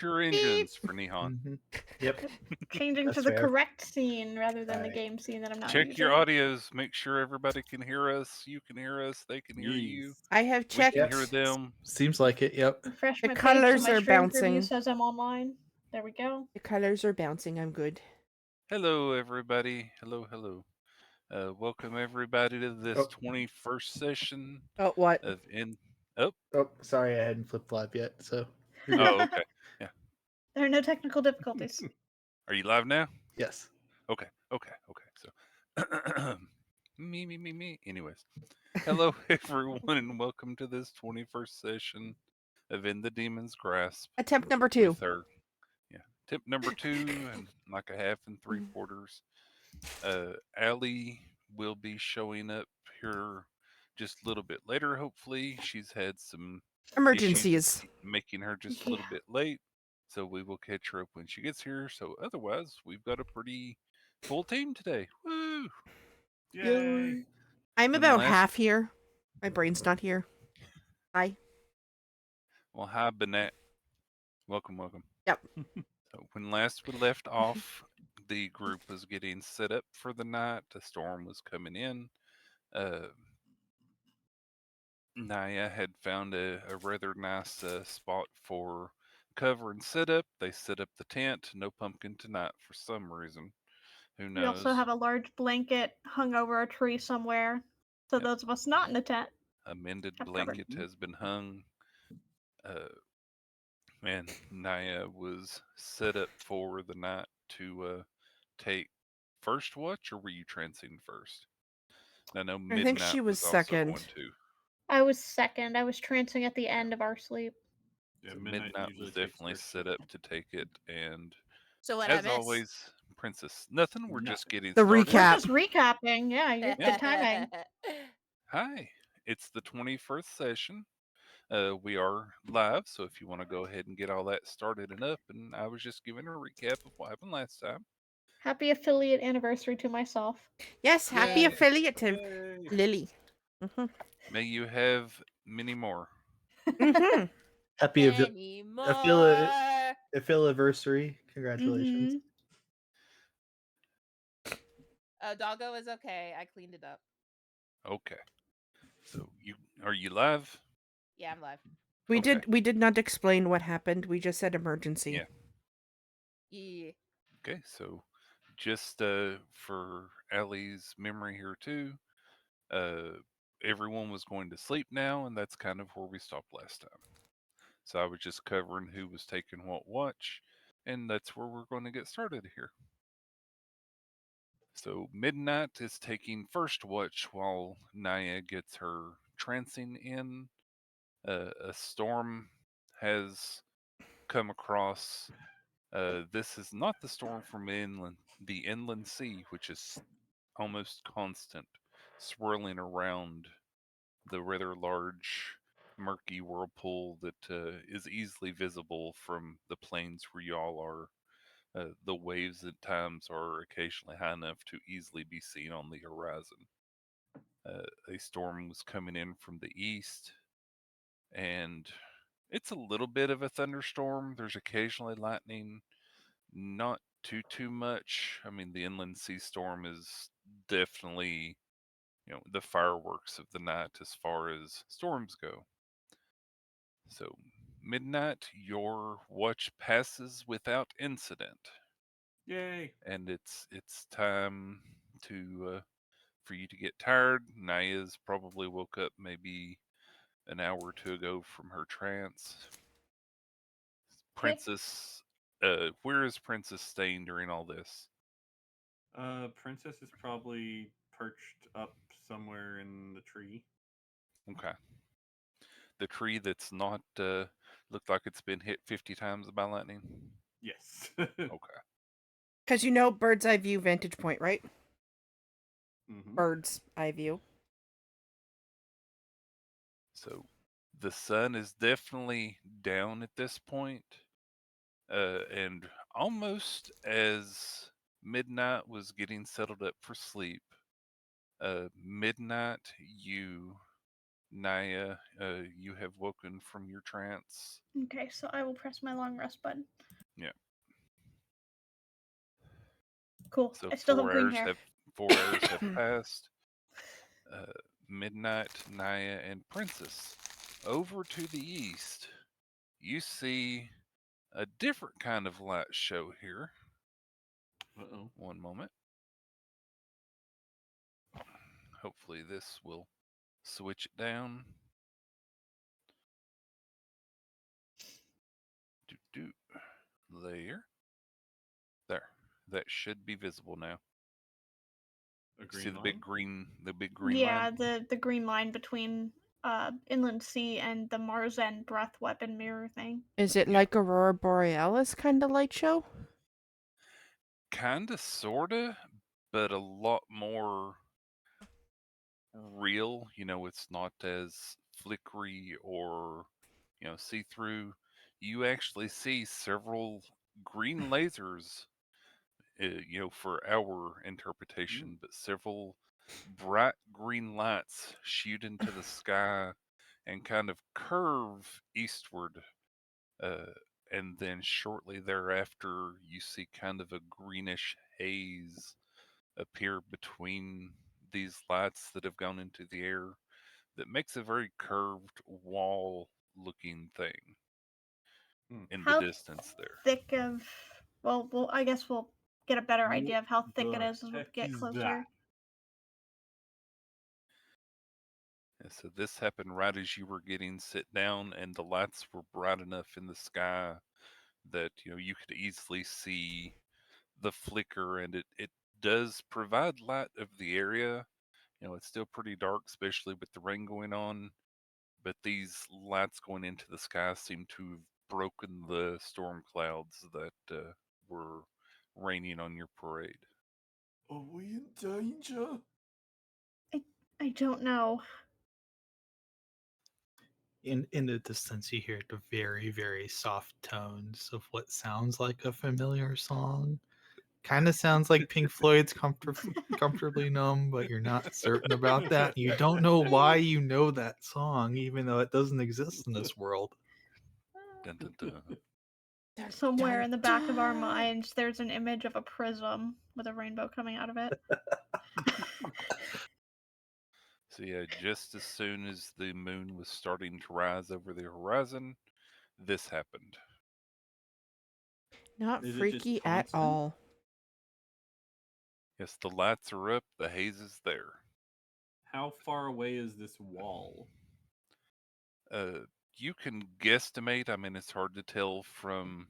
your engines for Nihon. Mm-hmm. Yep. Changing That's to the fair. correct scene rather than the Right. game scene that I'm not Check using. your audios. Make sure everybody can hear us. You can hear us. They can hear you. Yes. I have We can checked. hear them. Seems like it. Yep. Refresh The my page so colors my are stream preview bouncing. says I'm online. There we go. The colors are bouncing. I'm good. Hello, everybody. Hello, hello. Welcome everybody to this Oh. 21st session Oh, what? of in. Oh, Oh, sorry, I hadn't flipped live yet. So. You're good. oh, okay. Yeah. There are no technical difficulties. Are you live now? Yes. Okay. So, me. Anyways, hello everyone, and welcome to this 21st session of In the Demon's Grasp Attempt number 2. with our tip number 2 and like a half and 3/4. Allie will be showing up here just a little bit later. Hopefully, she's had some Emergencies. issues making her just a little bit late, so we will catch her up when she gets here. So otherwise, we've got a pretty full team today. Woo! Yay. I'm When about last- half here. My brain's not here. Hi. Well, hi, Banat. Welcome. Yep. So when last we left off, the group was getting set up for the night. A storm was coming in. Naya had found a rather nice spot for cover and sit up. They set up the tent. No pumpkin tonight for some reason. Who knows? We also have a large blanket hung over a tree somewhere. So Yep. those of us not in the tent. A mended Have covered. blanket has been hung. Man, Naya was set up for the night to take first watch, or were you trancing first? I know Midnight think she was also second. going to. I was second. I was trancing at the end of our sleep. Yeah, So Midnight Midnight usually was takes definitely first set shift. up to take it, and So what I as miss? always, Princess. Nothing. We're just getting The started. recap. We're just recapping. Yeah, you're good timing. Hi, it's the 21st session. We are live, so if you want to go ahead and get all that started and up, and I was just giving a recap of what happened last time. Happy affiliate anniversary to myself. Yes, happy Yay. affiliate to Yay. Lily. Mm-hmm. May you have many more. Mm-hmm. Happy Any more? anniversary. Congratulations. Doggo is okay. I cleaned it up. Okay. So are you live? Yeah, I'm live. Okay. We did not explain what happened. We just said emergency. Yeah. Yeah. Okay, so just for Allie's memory here too, everyone was going to sleep now, and that's kind of where we stopped last time. So I was just covering who was taking what watch, and that's where we're going to get started here. So Midnight is taking first watch while Naya gets her trancing in. A storm has come across. This is not the storm from the inland sea, which is almost constant, swirling around the rather large, murky whirlpool that is easily visible from the plains where y'all are. The waves at times are occasionally high enough to easily be seen on the horizon. A storm was coming in from the east, and it's a little bit of a thunderstorm. There's occasionally lightning, not too much. I mean, the inland sea storm is definitely, the fireworks of the night as far as storms go. So, Midnight, your watch passes without incident. Yay. And it's time to for you to get tired. Naya's probably woke up maybe an hour or two ago from her trance. Princess, where is Princess staying during all this? Princess is probably perched up somewhere in the tree. Okay. The tree that's not looked like it's been hit 50 times by lightning. Yes. Okay. Because bird's eye view vantage point, right? Mm-hmm. Bird's eye view. So the sun is definitely down at this point. And almost as Midnight was getting settled up for sleep, Midnight, you Naya, you have woken from your trance. Okay, so I will press my long rest button. Yeah. Cool. So I still have green hair. 4 hours have passed. Midnight, Naya, and Princess. Over to the east, you see a different kind of light show here. Uh-oh. One moment. Hopefully this will switch it down. There. There. That should be visible now. A green See the line? big green Yeah, line? the green line between Inland Sea and the Marzen breath weapon mirror thing. Is it Yeah. like Aurora Borealis kind of light show? Kinda, sorta, but a lot more real. It's not as flickery or, see-through. You actually see several green lasers, for our interpretation, but several bright green lights shoot into the sky and kind of curve eastward. Uh, and then shortly thereafter, you see kind of a greenish haze appear between these lights that have gone into the air that makes a very curved wall looking thing in the How distance there. thick of... Well, I guess we'll get a better idea of how thick it the is as we heck get is closer. that? And so this happened right as you were getting sit down, and the lights were bright enough in the sky that you could easily see the flicker, and it does provide light of the area. It's still pretty dark, especially with the rain going on, but these lights going into the sky seem to have broken the storm clouds that were raining on your parade. Are we in danger? I don't know. In the distance, you hear the very, very soft tones of what sounds like a familiar song. Kind of sounds like Pink Floyd's Comfortably Numb, but you're not certain about that. You don't know why you know that song, even though it doesn't exist in this world. Dun, dun, dun. Somewhere in the back of our minds, there's an image of a prism with a rainbow coming out of it. So yeah, just as soon as the moon was starting to rise over the horizon, this happened. Not Is it just freaky at constant? all. Yes, the lights are up, the haze is there. How far away is this wall? You can guesstimate. I mean, it's hard to tell from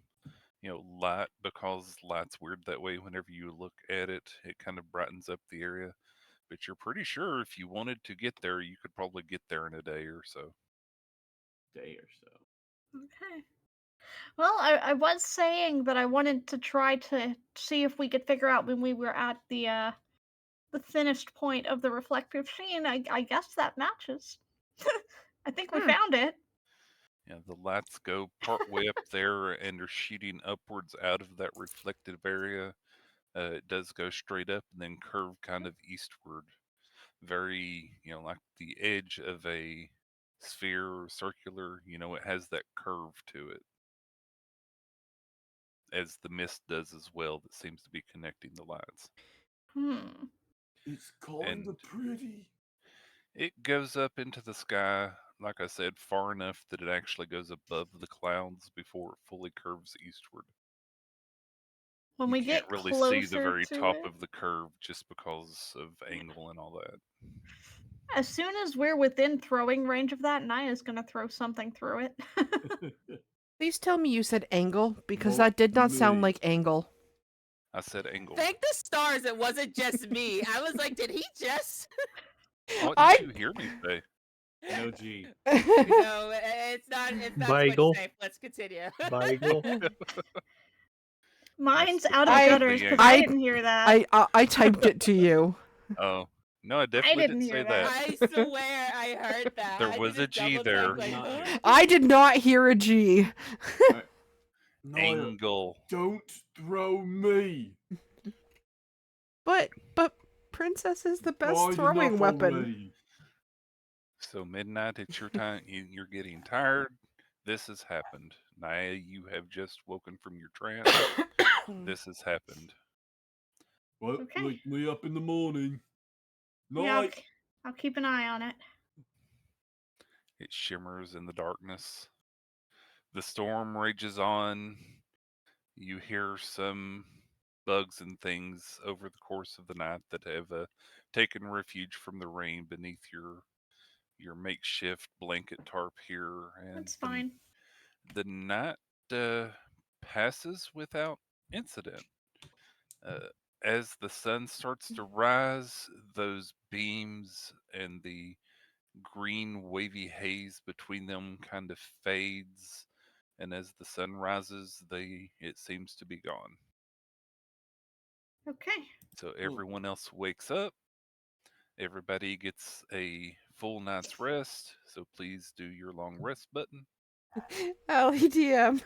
light, because light's weird that way. Whenever you look at it, it kind of brightens up the area. But you're pretty sure if you wanted to get there, you could probably get there in a day or so. Day or so. Okay. Well, I was saying that I wanted to try to see if we could figure out when we were at the thinnest point of the reflective sheen. I guess that matches. I think we found it. Yeah, the lights go part way up there and are shooting upwards out of that reflective area. It does go straight up and then curve kind of eastward. Very, like the edge of a sphere or circular, it has that curve to it. As the mist does as well, that seems to be connecting the lights. It's kind And of pretty. it goes up into the sky, like I said, far enough that it actually goes above the clouds before it fully curves eastward. When You we can't get really see the closer very to top it, of the curve just because of angle and all that. as soon as we're within throwing range of that, Naya's gonna throw something through it. Please tell me you said angle, because Not that did not sound me. like angle. I said angle. Thank the stars it wasn't just me. I was like, did he just? What I- did you hear me say? No G. No, it's not. It's not too Beagle. much safe. Let's continue. Beagle. Mine's the out of I- gutters because I- I didn't hear that. I typed it to you. Oh, no, I definitely didn't didn't say hear that. that. I swear I heard that. There I was did a G double there. check, like, Not huh? I did not hear a G. Naya, Angle. don't throw me. But Princess is the best Tried throwing enough weapon. already. So midnight, it's your time. You're getting tired. This has happened. Naya, you have just woken from your trance. This has happened. Well, Okay. wake me up in the morning. Yeah, Night. I'll keep an eye on it. It shimmers in the darkness. The storm rages on. You hear some bugs and things over the course of the night that have taken refuge from the rain beneath your makeshift blanket tarp here, and That's fine. the night uh, passes without incident. Uh, as the sun starts to rise, those beams and the green wavy haze between them kind of fades, and as the sun rises, it seems to be gone. Okay. So everyone else wakes up. Everybody gets a full night's rest. So please do your long rest button. LEDM.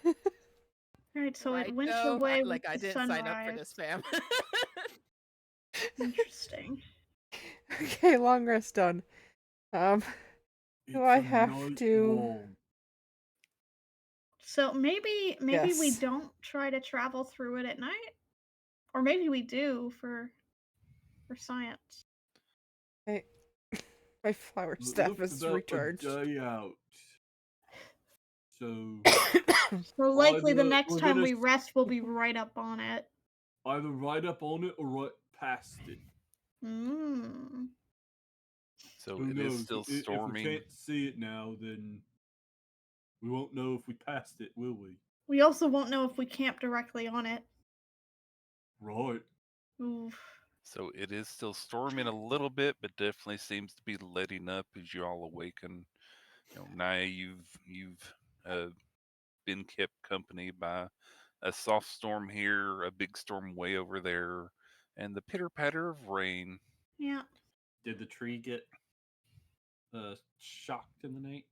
All right, so it went away with I the didn't sunrise. sign up for this, fam. Interesting. Okay, long rest done. Do I have night to? long. So maybe we Yes. don't try to travel through it at night, or maybe we do for science. Hey, my flower It staff looks is about recharged. a day out. So So likely the Either next we're time gonna we rest, we'll be right up on it. either right up on it or right past it. Hmm. So Who it is knows? still If we storming. can't see it now, then we won't know if we passed it, will we? We also won't know if we camp directly on it. Right. Oof. So it is still storming a little bit, but definitely seems to be letting up as you all awaken. Naya, you've been kept company by a soft storm here, a big storm way over there, and the pitter patter of rain. Yeah. Did the tree get shocked in the night?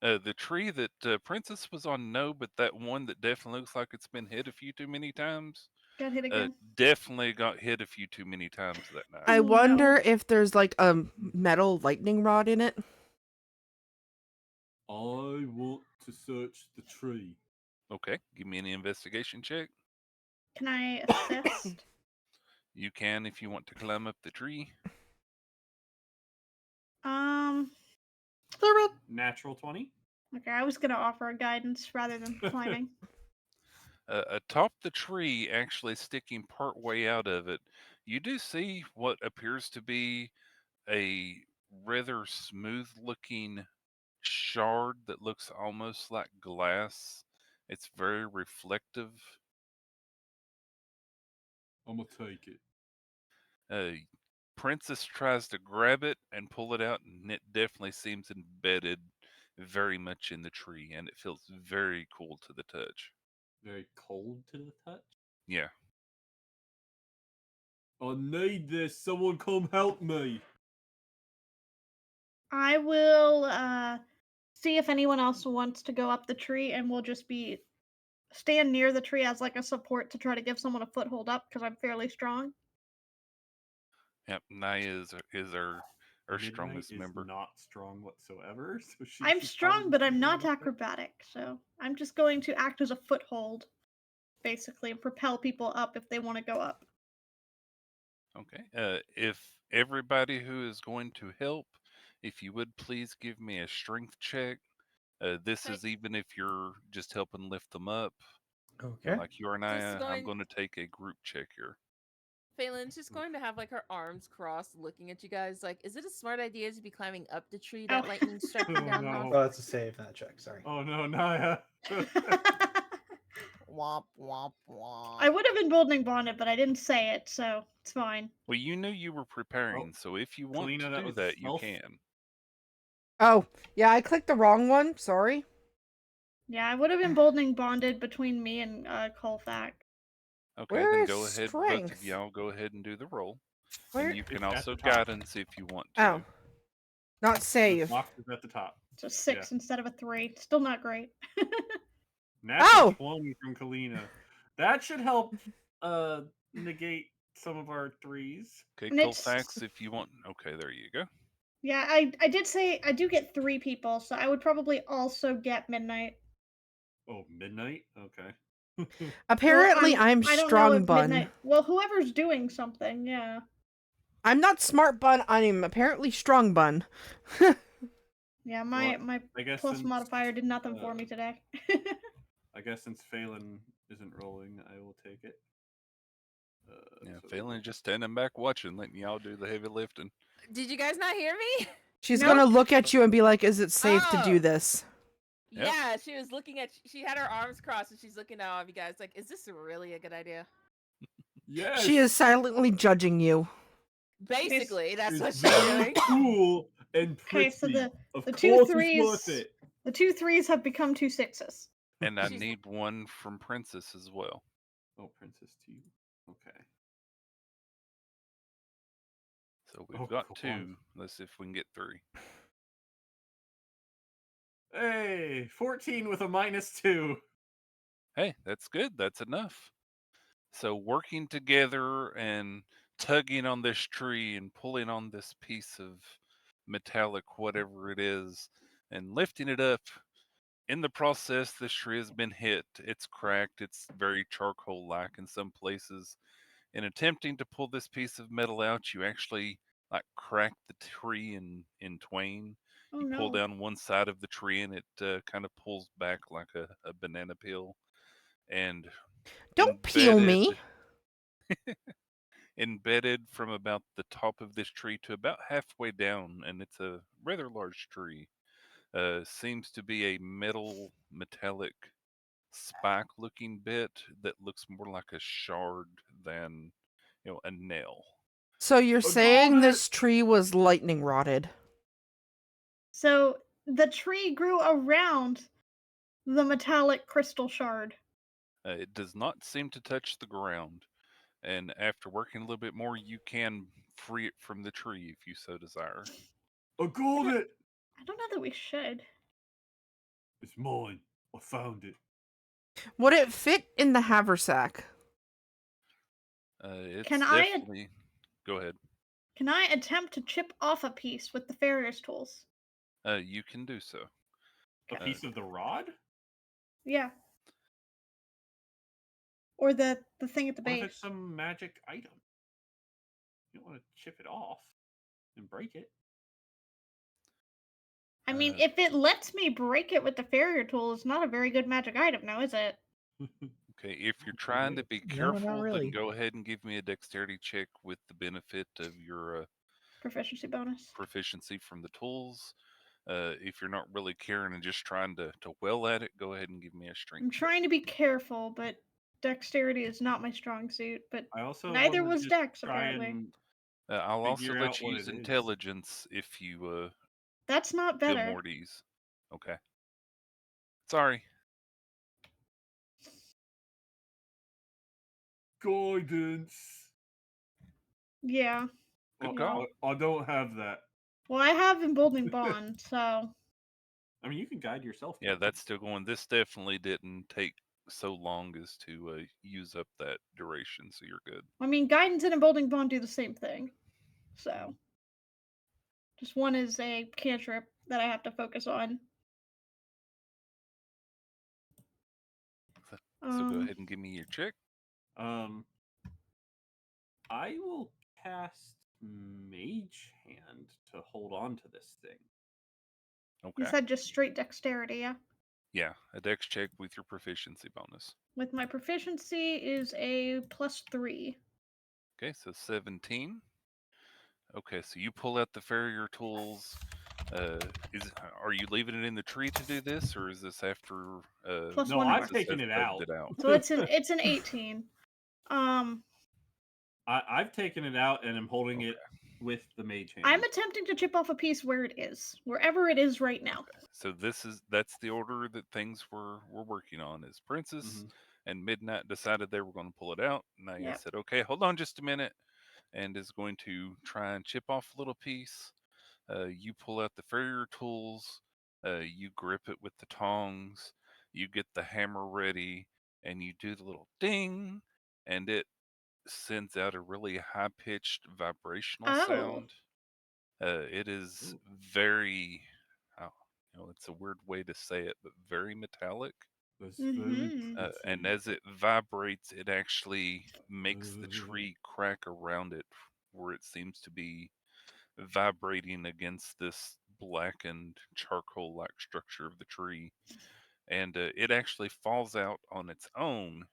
The tree that Princess was on, no, but that one that definitely looks like it's been hit a few too many times, Got hit again. definitely got hit a few too many times that night. I Oh, no. wonder if there's like a metal lightning rod in it. I want to search the tree. Okay, give me an investigation check. Can I assist? You can if you want to climb up the tree. um. Natural 20? Okay, I was gonna offer a guidance rather than climbing. Atop the tree, actually sticking part way out of it, you do see what appears to be a rather smooth looking shard that looks almost like glass. It's very reflective. I'm gonna take it. Princess tries to grab it and pull it out, and it definitely seems embedded very much in the tree, and it feels very cool to the touch. Very cold to the touch. Yeah. I need this. Someone come help me. I will see if anyone else wants to go up the tree, and we'll just stand near the tree as like a support to try to give someone a foothold up because I'm fairly strong. Yep. Naya is our Midnight strongest is member. not strong whatsoever, so she I'm should strong, probably but I'm be not up there. acrobatic, so I'm just going to act as a foothold, basically, and propel people up if they want to go up. Okay. If everybody who is going to help, if you would please give me a strength check. This Okay. is even if you're just helping lift them up. Okay. Like you and Just I, I'm going- going to take a group check here. Phelan's just going to have like her arms crossed, looking at you guys. Like, is it a smart idea to be climbing up the tree that Oh. lightning struck you Oh, down no. off? Oh, that's a save, not a check. Sorry. Oh no, Naya. Womp womp womp. I would have emboldening bonded, but I didn't say it, so it's fine. Well, you knew you were preparing, so if you want Kalina, to that do was that, you stealth? can. Oh, yeah, I clicked the wrong one. Sorry. Yeah, I would have emboldening bonded between me and Colfax. Okay, Where then is go ahead. Both strength? of y'all go ahead and do the roll. Where? And you It's can at also the top. guidance if you want to. Oh, not The save. box is at the top. So 6 instead of a 3. Still not great. Natural Oh! 20 from Kalina. That should help negate some of our threes. Okay, And it's- Colfax, if you want. Okay, there you go. Yeah, I did say I do get 3 people, so I would probably also get midnight. Oh, midnight? Okay. Well, Apparently, I'm I don't know strong if bun. midnight. Well, whoever's doing something, yeah. I'm not smart bun. I'm apparently strong bun. Yeah, Well, my I guess plus since modifier did nothing for uh, me today. I guess since Phelan isn't rolling, I will take it. Yeah, So Phelan just standing back watching, letting y'all do the heavy lifting. Did you guys not hear me? She's Nope. gonna look at you and be like, "Is it safe to do Oh. this?" Yep. Yeah, she was looking at. She had her arms crossed and she's looking at all of you guys like, "Is this really a good idea?" yes, She is silently judging you. Basically, that's it's what she's very doing. cool and pretty. Okay, so of the 2 course, it's worth threes it. the 2 threes have become 2 sixes. And I She's- need one from Princess as well. Oh, Princess T. Okay. So we've Oh, got come on. 2. Let's see if we can get 3. Hey, 14 with a -2. Hey, that's good. That's enough. So working together and tugging on this tree and pulling on this piece of metallic, whatever it is, and lifting it up. In the process, this tree has been hit. It's cracked. It's very charcoal-like in some places. In attempting to pull this piece of metal out, you actually like crack the tree in twain. Oh You pull no. down one side of the tree, and it kind of pulls back like a banana peel. And Don't peel embedded me. embedded from about the top of this tree to about halfway down, and it's a rather large tree. Seems to be a metallic spike looking bit that looks more like a shard than a nail. So you're A saying golden- this tree was lightning rotted? So the tree grew around the metallic crystal shard. It does not seem to touch the ground, and after working a little bit more, you can free it from the tree if you so desire. A golden. I don't know that we should. It's mine. I found it. Would it fit in the haversack? It's Can I- definitely. Go ahead. Can I attempt to chip off a piece with the farrier's tools? You can do so. A piece of the rod? Yeah. Or the thing at the What if base. it's some magic item? You don't want to chip it off and break it. I mean, Uh, if it lets me break it with the farrier tool, it's not a very good magic item now, is it? Okay, if you're trying to be No, not careful, really. then go ahead and give me a dexterity check with the benefit of your Proficiency bonus. proficiency from the tools. If you're not really caring and just trying to well at it, go ahead and give me a strength. I'm trying to be careful, but dexterity is not my strong suit, but I also neither wanna was just dex, try apparently. and I'll also figure let out you what use it is. intelligence if you That's not feel better. more at ease. Okay. Sorry. Guidance. Yeah. Good Oh, call. I don't have that. Well, I have emboldening bond, so I mean, you can guide yourself. Yeah, though. that's still going. This definitely didn't take so long as to use up that duration, so you're good. I mean, guidance and emboldening bond do the same thing. So, just one is a cantrip that I have to focus on. So go ahead and give me your check. I will cast Mage Hand to hold on to this thing. You Okay. said just straight dexterity, yeah? Yeah, a dex check with your proficiency bonus. With my proficiency is a +3. Okay, so 17. Okay, so you pull out the farrier tools. Are you leaving it in the tree to do this, or is this after? Plus No, one I've more. Princess taken has it tugged out. So it's an 18. I've taken it out and I'm holding it with the Mage Hand. I'm attempting to chip off a piece where it is, wherever it is right now. So that's the order that things were working on. Is Princess Mhm. and Midnight decided they were going to pull it out. Naya Yep. said, "Okay, hold on just a minute," and is going to try and chip off a little piece. You pull out the farrier tools. You grip it with the tongs. You get the hammer ready, and you do the little ding, and it sends out a really high pitched vibrational Oh. sound. It is Ooh. very, oh, it's a weird way to say it, but very metallic. That's very Mhm. And pretty. as it vibrates, it actually makes the tree crack around it, where it seems to be vibrating against this blackened charcoal like structure of the tree. And it actually falls out on its own.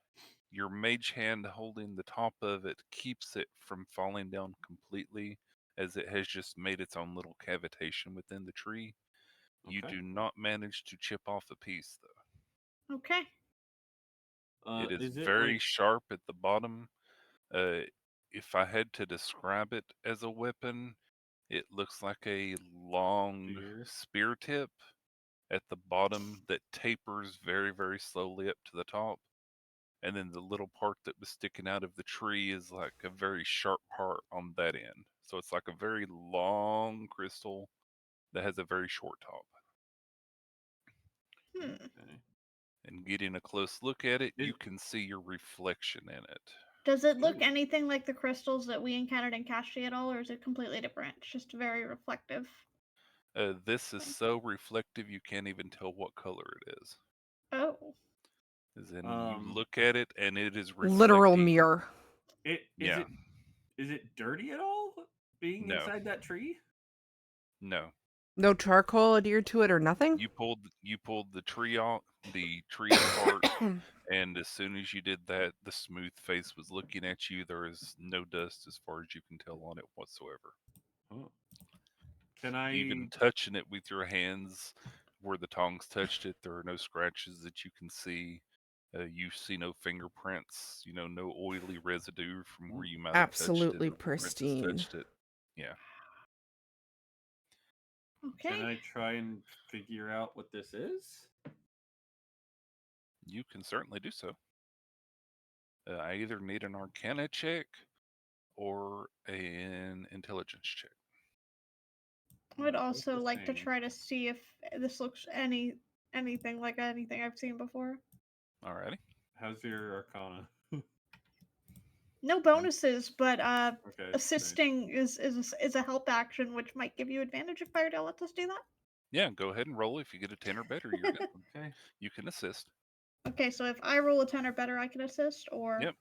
Your mage hand holding the top of it keeps it from falling down completely, as it has just made its own little cavitation within the tree. You Okay. do not manage to chip off a piece, though. Okay. It is Is it very like sharp at the bottom. Uh, if I had to describe it as a weapon, it looks like a long spear? spear tip at the bottom that tapers very, very slowly up to the top. And then the little part that was sticking out of the tree is like a very sharp part on that end. So it's like a very long crystal that has a very short top. Hmm. Okay. And getting a close look at it, you Is, can see your reflection in it. Does it look ooh. anything like the crystals that we encountered in Kashi at all, or is it completely different? It's just very reflective. This is so reflective you can't even tell what color it is. Oh. As in, you Um, look at it and it is Literal reflecting. mirror. Yeah, is it dirty at all being no, inside that tree? no. No charcoal adhered to it or nothing? You pulled the tree off, the tree apart, and as soon as you did that, the smooth face was looking at you. There is no dust as far as you can tell on it whatsoever. Oh. Can Even I touching it with your hands where the tongs touched it, there are no scratches that you can see. You see no fingerprints, no oily residue from where ooh, you might have touched it Absolutely or where Princess pristine. touched it. Yeah, can Okay. I try and figure out what this is? you can certainly do so. I either need an Arcana check or an Intelligence check. I would Both also the like to same. try to see if this looks anything like anything I've seen before. Alrighty. How's your Arcana? No bonuses, but Okay, nice. assisting is a help action, which might give you advantage if Fire lets us do that. Yeah, go ahead and roll. If you get a 10 or better, you're good. Okay. You can assist. Okay, so if I roll a 10 or better, I can assist, or Yep.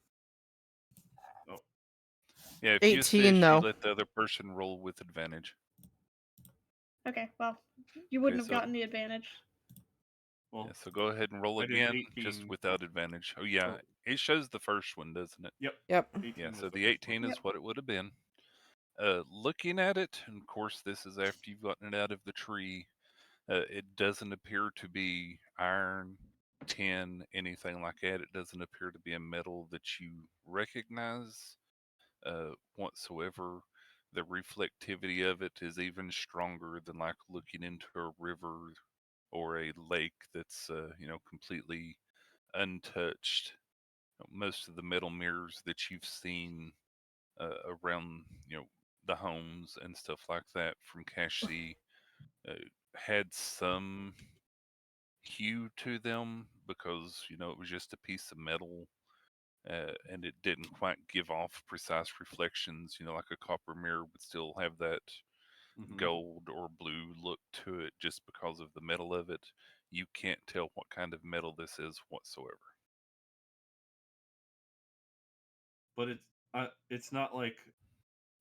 Oh, Yeah, if you 18 assist, you though. let the other person roll with advantage. okay, well, you Okay, wouldn't have so gotten the advantage. well, yeah, so go ahead and roll I did again, 18. just without advantage. Oh yeah, Oh, it shows the first one, doesn't it? yep. Yep. 18 Yeah, was so the the first one. 18 is Yep. what it would have been. Looking at it, and of course this is after you've gotten it out of the tree. It doesn't appear to be iron, tin, anything like that. It doesn't appear to be a metal that you recognize whatsoever. The reflectivity of it is even stronger than like looking into a river or a lake that's completely untouched. Most of the metal mirrors that you've seen around the homes and stuff like that from Cache uh, had some hue to them because it was just a piece of metal, and it didn't quite give off precise reflections. Like a copper mirror would still have that Mm-hmm. gold or blue look to it just because of the metal of it. You can't tell what kind of metal this is whatsoever. But it's not like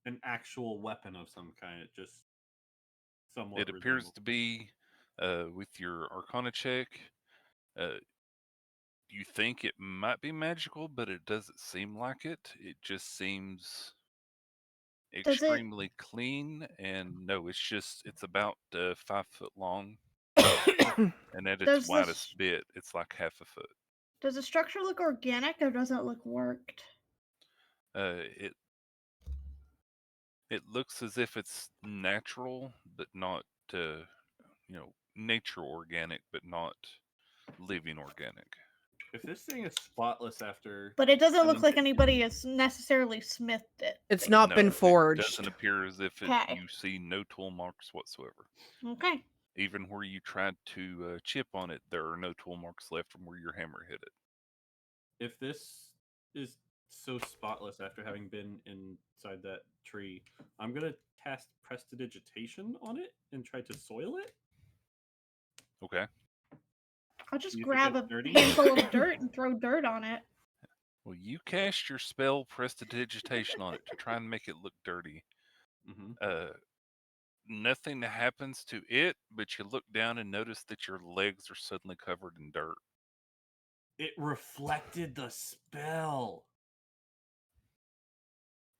an actual weapon of some kind. It just somewhat It appears resembles. to be, with your Arcana check, uh, you think it might be magical, but it doesn't seem like it. It just seems Does it extremely clean, and no, it's about 5 foot long, and at its does widest this bit, it's like half a foot. does the structure look organic or does it look worked? It looks as if it's natural, but not nature organic, but not living organic. If this thing is spotless after But it doesn't look having like been anybody has necessarily smithed it, It's not been No, basically. it doesn't forged. appear as if Okay. you see no tool marks whatsoever. Okay. Even where you tried to chip on it, there are no tool marks left from where your hammer hit it. if this is so spotless after having been inside that tree, I'm gonna cast Prestidigitation on it and try to soil it. Okay. I'll just See if it grab gets a dirty. handful of dirt and throw dirt on it. Well, you cast your spell Prestidigitation on it to try and make it look dirty. Mm-hmm. Nothing happens to it, but you look down and notice that your legs are suddenly covered in dirt. It reflected the spell.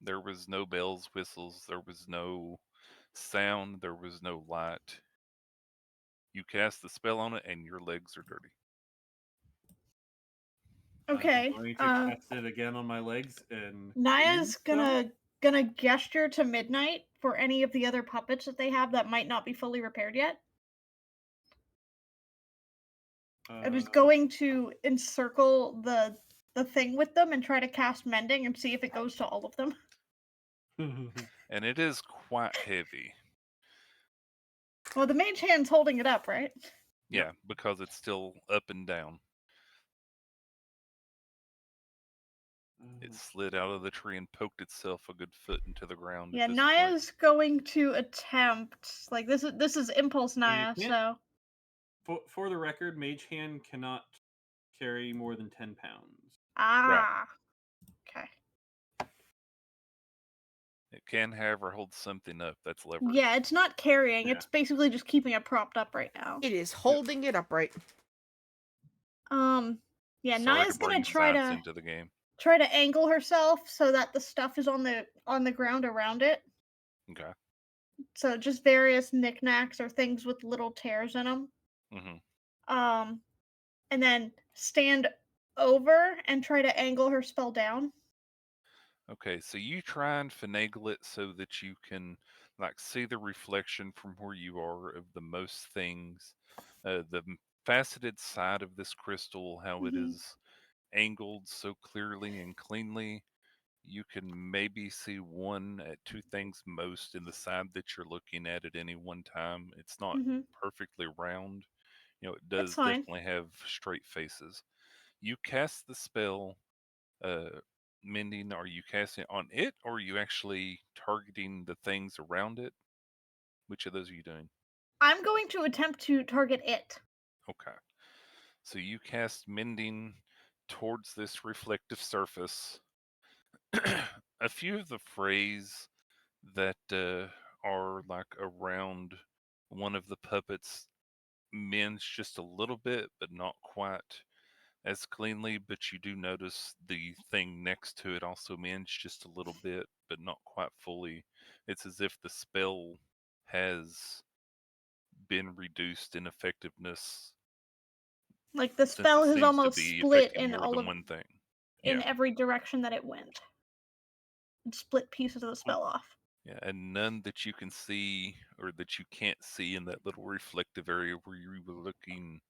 There was no bells, whistles, there was no sound, there was no light. You cast the spell on it and your legs are dirty. Okay. I'm going to cast it again on my legs and Naya's clean some. gonna gesture to Midnight for any of the other puppets that they have that might not be fully repaired yet. And is going to encircle the thing with them and try to cast mending and see if it goes to all of them. And it is quite heavy. Well, the mage hand's holding it up, right? Yeah, because it's still up and down. It slid out of the tree and poked itself a good foot into the ground. Yeah, at this Naya's going to attempt like this is impulse Naya, can't- so For the record, Mage Hand cannot carry more than 10 pounds. Okay. It can, however, hold something up. That's leverage. Yeah, it's not carrying. Yeah. It's basically just keeping it propped up right now. It is holding it upright. Yeah, Sorry Naya's to bring gonna try science to into the game. angle herself so that the stuff is on the ground around it. Okay. So just various knickknacks or things with little tears in them. Mm-hmm. And then stand over and try to angle her spell down. Okay, so you try and finagle it so that you can like see the reflection from where you are of the most things. Faceted side of this crystal, how it Mhm. is angled so clearly and cleanly. You can maybe see one at two things most in the side that you're looking at any one time. It's not Mhm. perfectly round. You know, it That's does fine. definitely have straight faces. You cast the spell mending. Are you casting it on it, or are you actually targeting the things around it? Which of those are you doing? I'm going to attempt to target it. Okay. So you cast mending towards this reflective surface. A few of the phrase that are like around one of the puppets mends just a little bit, but not quite as cleanly. But you do notice the thing next to it also mends just a little bit, but not quite fully. It's as if the spell has been reduced in effectiveness Like the since it spell has seems to almost be split affecting more than one thing. in Yeah. every direction that it went. It split pieces of the spell off. Yeah, and none that you can see or that you can't see in that little reflective area where you were looking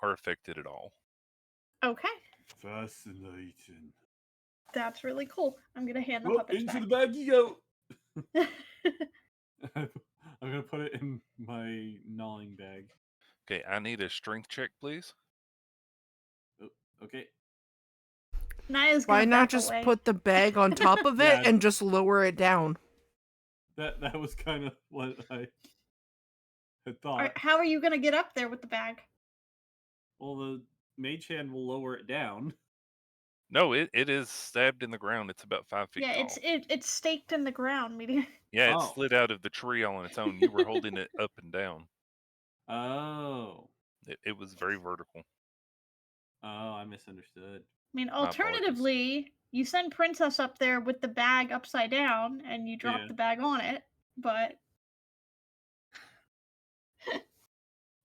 are affected at all. Okay. Fascinating. That's really cool. I'm gonna hand the Well, puppets into back. the bag you go. I'm gonna put it in my gnawing bag. Okay, I need a strength check, please. Oh, okay. Naya's Why gonna not back just away. put the bag on top of it Yeah. and just lower it down? That was kind of what I had thought. Alright, how are you gonna get up there with the bag? Well, the mage hand will lower it down. No, it is stabbed in the ground. It's about 5 feet Yeah, tall. it's staked in the ground, meaning. Yeah, it Oh. slid out of the tree all on its own. You were holding it up and down. Oh. It was very vertical. Oh, I misunderstood. I mean, My apologies. alternatively, you send Princess up there with the bag upside down and you drop Yeah. the bag on it, but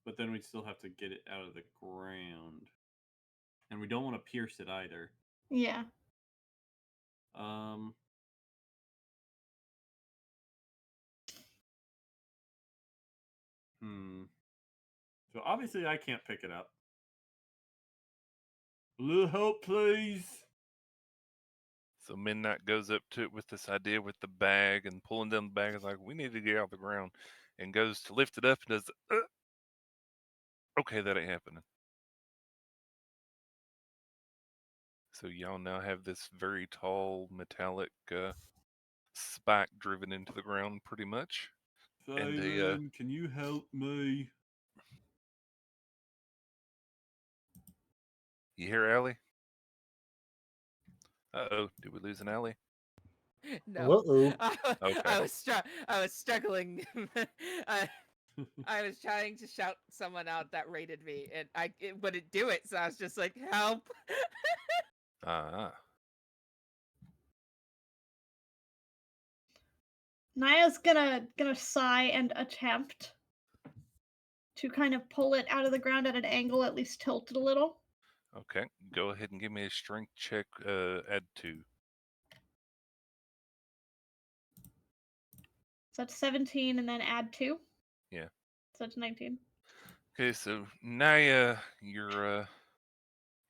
But then we'd still have to get it out of the ground. And we don't want to pierce it either. yeah. So obviously I can't pick it up. A little help, please. So Midnight goes up to it with this idea with the bag and pulling down the bag. Is like, we need to get out of the ground, and goes to lift it up and does. Okay, that ain't happening. So y'all now have this very tall metallic spike driven into the ground, pretty much. And Aerilyn, can you help me? You hear Allie? Uh-oh, did we lose an Allie? No. Uh-oh. Okay. I was struggling. I, I was trying to shout someone out that rated me, and it wouldn't do it. So I was just like, "Help!" Ah. Naya's gonna sigh and attempt to kind of pull it out of the ground at an angle, at least tilt it a little. Okay. Go ahead and give me a strength check. Add 2. So that's 17 and then add 2. Yeah. So that's 19. Okay, so Naya, your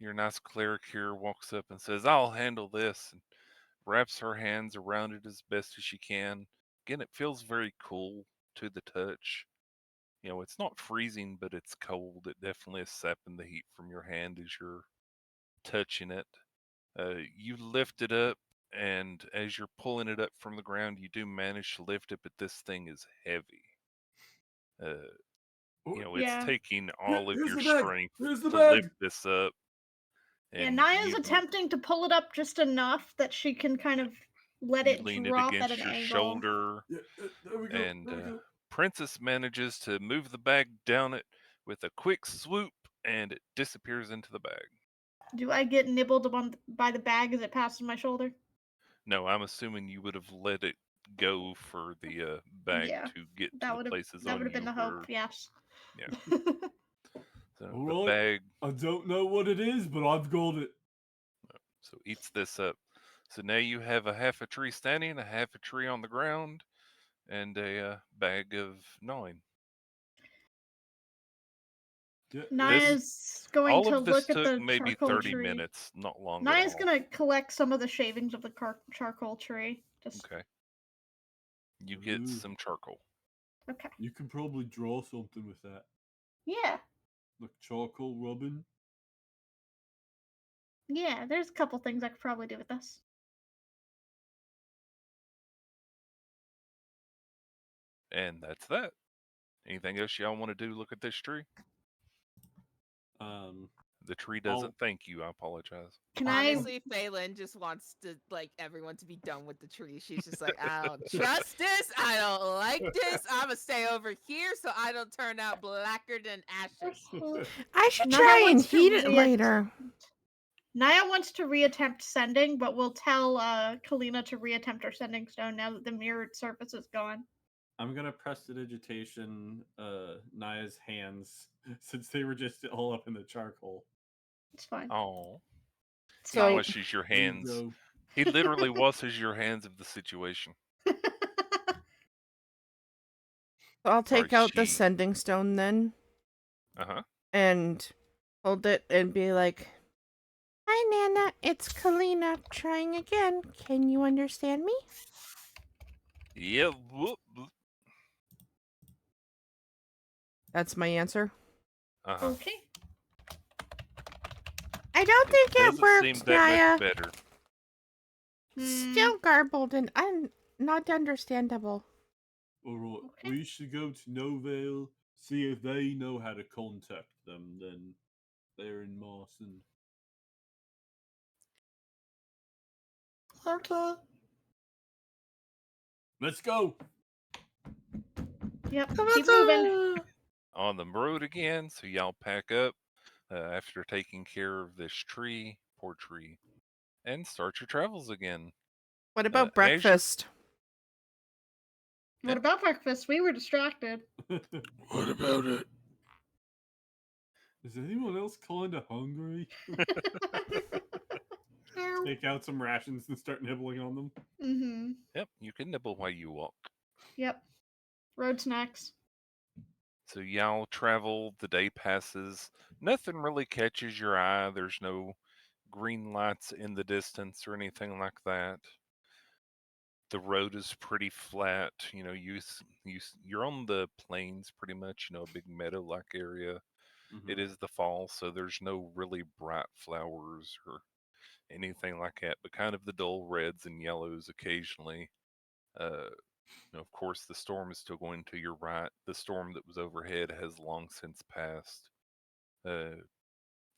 nice cleric here walks up and says, "I'll handle this," and wraps her hands around it as best as she can. Again, it feels very cool to the touch. It's not freezing, but it's cold. It definitely is sapping the heat from your hand as you're touching it. You lift it up, and as you're pulling it up from the ground, you do manage to lift it, but this thing is heavy. It's Yeah. taking all of Here's your the bag. strength Here's the to bag. lift this up. Yeah, And Naya's you, attempting to pull it up just enough that she can kind of let you it lean it drop at against an your angle. shoulder, Yeah, there we go. and there we go. Princess manages to move the bag down it with a quick swoop, and it disappears into the bag. Do I get nibbled by the bag as it passes my shoulder? No, I'm assuming you would have let it go for the bag Yeah, to get to That the would have places that on would have been you the where, hope. Yes. yeah. So All the right. bag, I don't know what it is, but I've got it. so eats this up. So now you have a half a tree standing, a half a tree on the ground, and a bag of gnawing. Yeah, Naya's going All to of this look at took the maybe charcoal 30 tree. minutes, not long Naya's at all. gonna collect some of the shavings of the charcoal tree. Just Okay. You get Ooh. some charcoal. okay. You can probably draw something with that, Yeah, like charcoal rubbing. yeah. There's a couple things I could probably do with this. And that's that. Anything else y'all want to do? Look at this tree? Um, The tree I'll- doesn't thank you. I apologize. Can Honestly, Phelan just wants to like everyone to be done with the tree. She's just like, I don't trust this. I don't like this. I'ma stay over here so I don't turn out blacker than ashes. I should Naya try and wants to heat it react- later. Naya wants to reattempt sending, but we'll tell Kalina to reattempt her sending stone now that the mirrored surface is gone. I'm gonna prestidigitation Naya's hands since they were just all up in the charcoal. It's fine. Oh. He So- washes your There you hands. go. He literally washes your hands of the situation. I'll take out the she. sending stone then Uh-huh. and hold it and be like, "Hi, Nana. It's Kalina trying again. Can you understand me?" Yeah. Whoop, whoop. That's my answer. Uh-huh. Okay. I don't think it Doesn't seem worked, that Naya. much better. Still garbled and not understandable. Alright, Okay. we should go to Novale, see if they know how to contact them. Then they're in Marson. Okay. Let's go. Yep. Keep moving. On the road again, so y'all pack up after taking care of this tree, poor tree, and start your travels again. What about as you're- breakfast? What about breakfast? We were distracted. What about it? Is anyone else kind of hungry? Take out some rations and start nibbling on them. Mm-hmm. Yep, you can nibble while you walk. Yep. Road snacks. So y'all travel, the day passes. Nothing really catches your eye. There's no green lights in the distance or anything like that. The road is pretty flat. You're on the plains pretty much, a big meadow-like area. It is the fall, so there's no really bright flowers or anything like that, but kind of the dull reds and yellows occasionally. Uh, of course, the storm is still going to your right. The storm that was overhead has long since passed. Uh,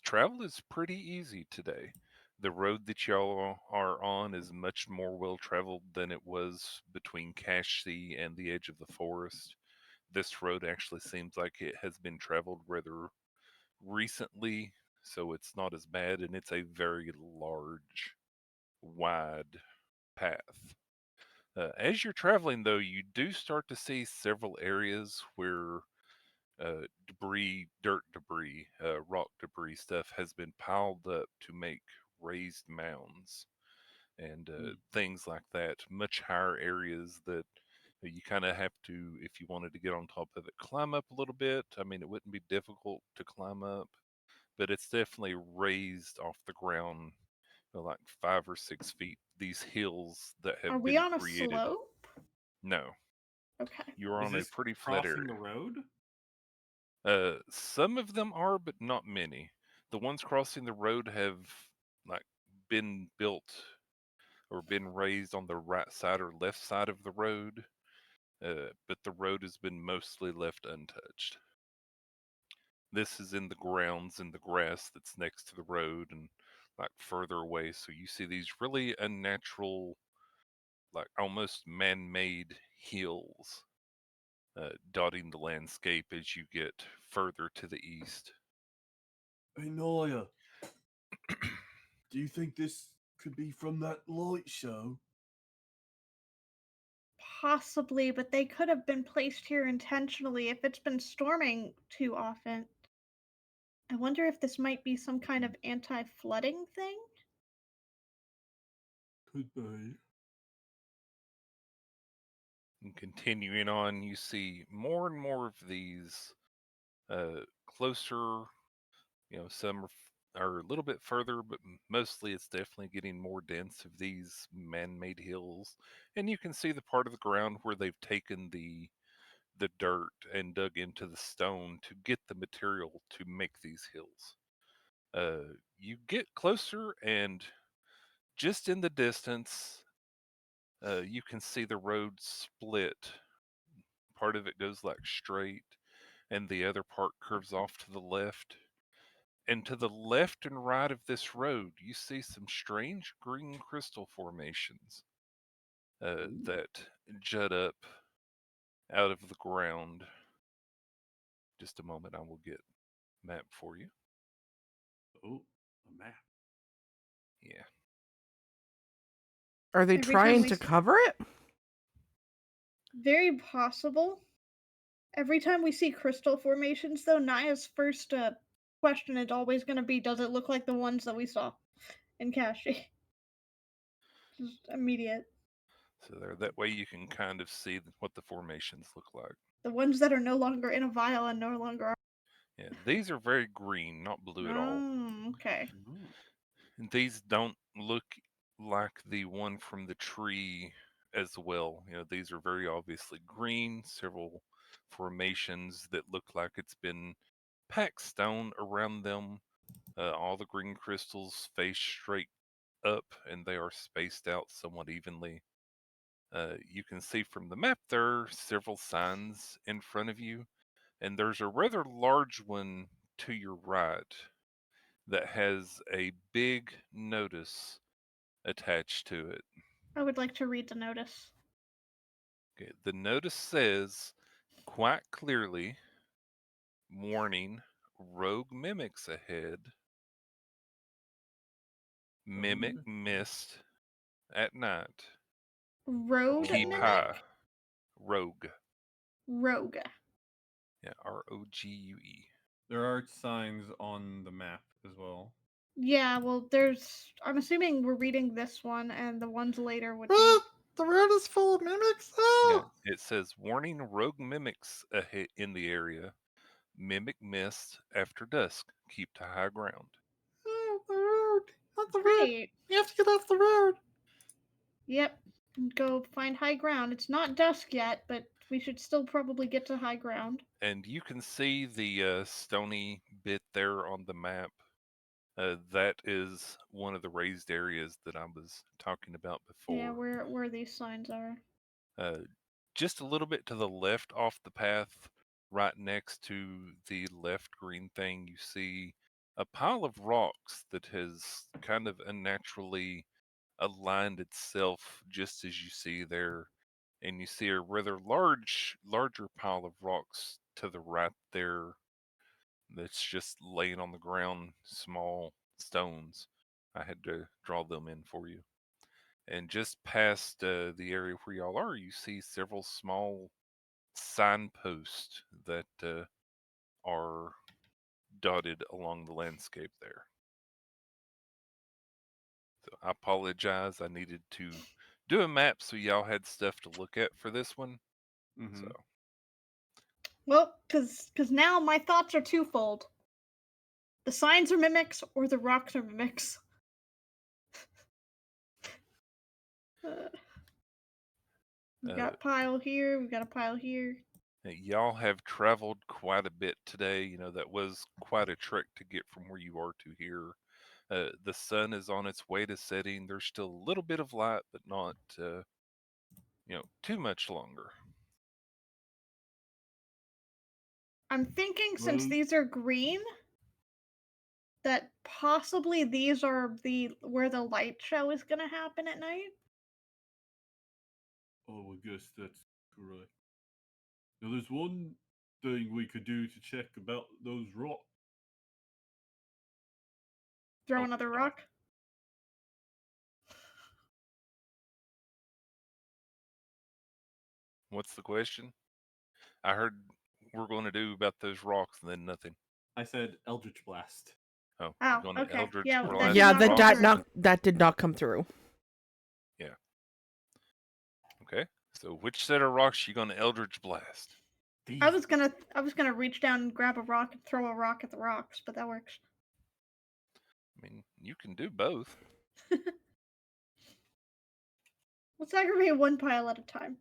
Travel is pretty easy today. The road that y'all are on is much more well traveled than it was between Cache Sea and the edge of the forest. This road actually seems like it has been traveled rather recently, so it's not as bad, and it's a very large, wide path. As you're traveling, though, you do start to see several areas where dirt debris, rock debris stuff has been piled up to make raised mounds and things like that. Much higher areas that you kind of have to, if you wanted to get on top of it, climb up a little bit. I mean, it wouldn't be difficult to climb up, but it's definitely raised off the ground, like 5 or 6 feet. These hills that Are have we been on a created. slope? No, Okay. you're Is on a this pretty flat crossing area. the road? Some of them are, but not many. The ones crossing the road have like been built or been raised on the right side or left side of the road, but the road has been mostly left untouched. This is in the grounds and the grass that's next to the road and like further away. So you see these really unnatural, like almost man-made hills dotting the landscape as you get further to the east. Hey Naya, do you think this could be from that light show? Possibly, but they could have been placed here intentionally if it's been storming too often. I wonder if this might be some kind of anti flooding thing? Could be. And continuing on, you see more and more of these closer. Some are a little bit further, but mostly it's definitely getting more dense of these man-made hills. And you can see the part of the ground where they've taken the dirt and dug into the stone to get the material to make these hills. You get closer, and just in the distance, you can see the road split. Part of it goes like straight, and the other part curves off to the left. And to the left and right of this road, you see some strange green crystal formations that jut up out of the ground. Just a moment, I will get a map for you. Oh, a map. Yeah. Are they Every time trying we to s- cover it? Very possible. Every time we see crystal formations, though, Naya's first question is always going to be, does it look like the ones that we saw in Kashi? Just immediate. So there, that way you can kind of see what the formations look like. The ones that are no longer in a vial and no longer are. Yeah, these are very green, not blue at all. Oh, okay. Oh. And these don't look like the one from the tree as well. These are very obviously green, several formations that look like it's been packed stone around them. All the green crystals face straight up and they are spaced out somewhat evenly. You can see from the map there are several signs in front of you, and there's a rather large one to your right that has a big notice attached to it. I would like to read the notice. Okay, the notice says quite clearly, warning, rogue mimics ahead, mimic mist at night, Road keep mimic? high, rogue, Rogue. yeah, Rogue. There are signs on the map as well. Yeah, well, there's. I'm assuming we're reading this one, and the ones later would be. What? The road is full of mimics? Yeah, Oh! it says warning, rogue mimics ahead in the area, mimic mist after dusk, keep to high ground. Oh, the road. Not the road. Great. You have to get off the road. Yep. And go find high ground. It's not dusk yet, but we should still probably get to high ground. And you can see the stony bit there on the map. That is one of the raised areas that I was talking about Yeah, before. where these signs are. Uh, just a little bit to the left off the path, right next to the left green thing, you see a pile of rocks that has kind of unnaturally aligned itself just as you see there. And you see a rather larger pile of rocks to the right there that's just laying on the ground, small stones. I had to draw them in for you. And just past the area where y'all are, you see several small signposts that are dotted along the landscape there. So I apologize. I needed to do a map so y'all had stuff to look at for this one. Mm-hmm. So Well, because now my thoughts are twofold. The signs are mimics, or the rocks are mimics. We've uh, got a pile here. We've got a pile here. y'all have traveled quite a bit today. You know, that was quite a trek to get from where you are to here. The sun is on its way to setting. There's still a little bit of light, but not, too much longer. I'm thinking since Well- these are green, that possibly these are the where the light show is gonna happen at night. Oh, I guess that's correct. Now, there's one thing we could do to check about those rocks. Throw Oh, another God. rock. What's the question? I heard we're going to do about those rocks and then nothing. I said Eldritch Blast. Oh, Oh, you're going to okay. Eldritch Yeah, that Blast did Yeah, not the come rocks? through. that did not come through. Okay. So which set of rocks you going to Eldritch Blast? These. I was gonna reach down and grab a rock and throw a rock at the rocks, but that works. I mean, you can do both. Let's aggravate one pile at a time.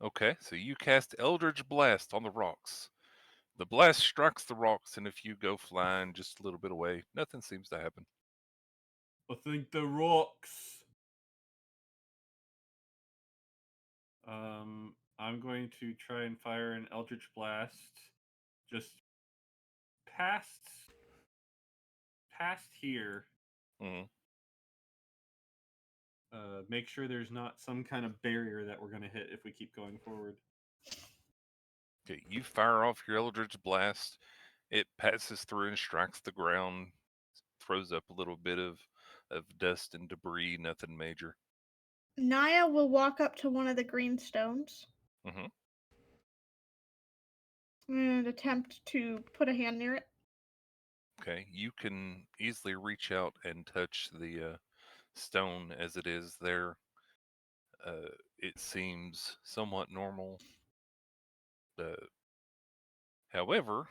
Okay, so you cast Eldritch Blast on the rocks. The blast strikes the rocks, and if you go flying just a little bit away, nothing seems to happen. I think the rocks. I'm going to try and fire an Eldritch Blast just past here. Hmm. Make sure there's not some kind of barrier that we're going to hit if we keep going forward. Okay, you fire off your Eldritch Blast. It passes through and strikes the ground, throws up a little bit of dust and debris, nothing major. Naya will walk up to one of the green stones Hmm. and attempt to put a hand near it. Okay, you can easily reach out and touch the stone as it is there. It seems somewhat normal. Uh, However,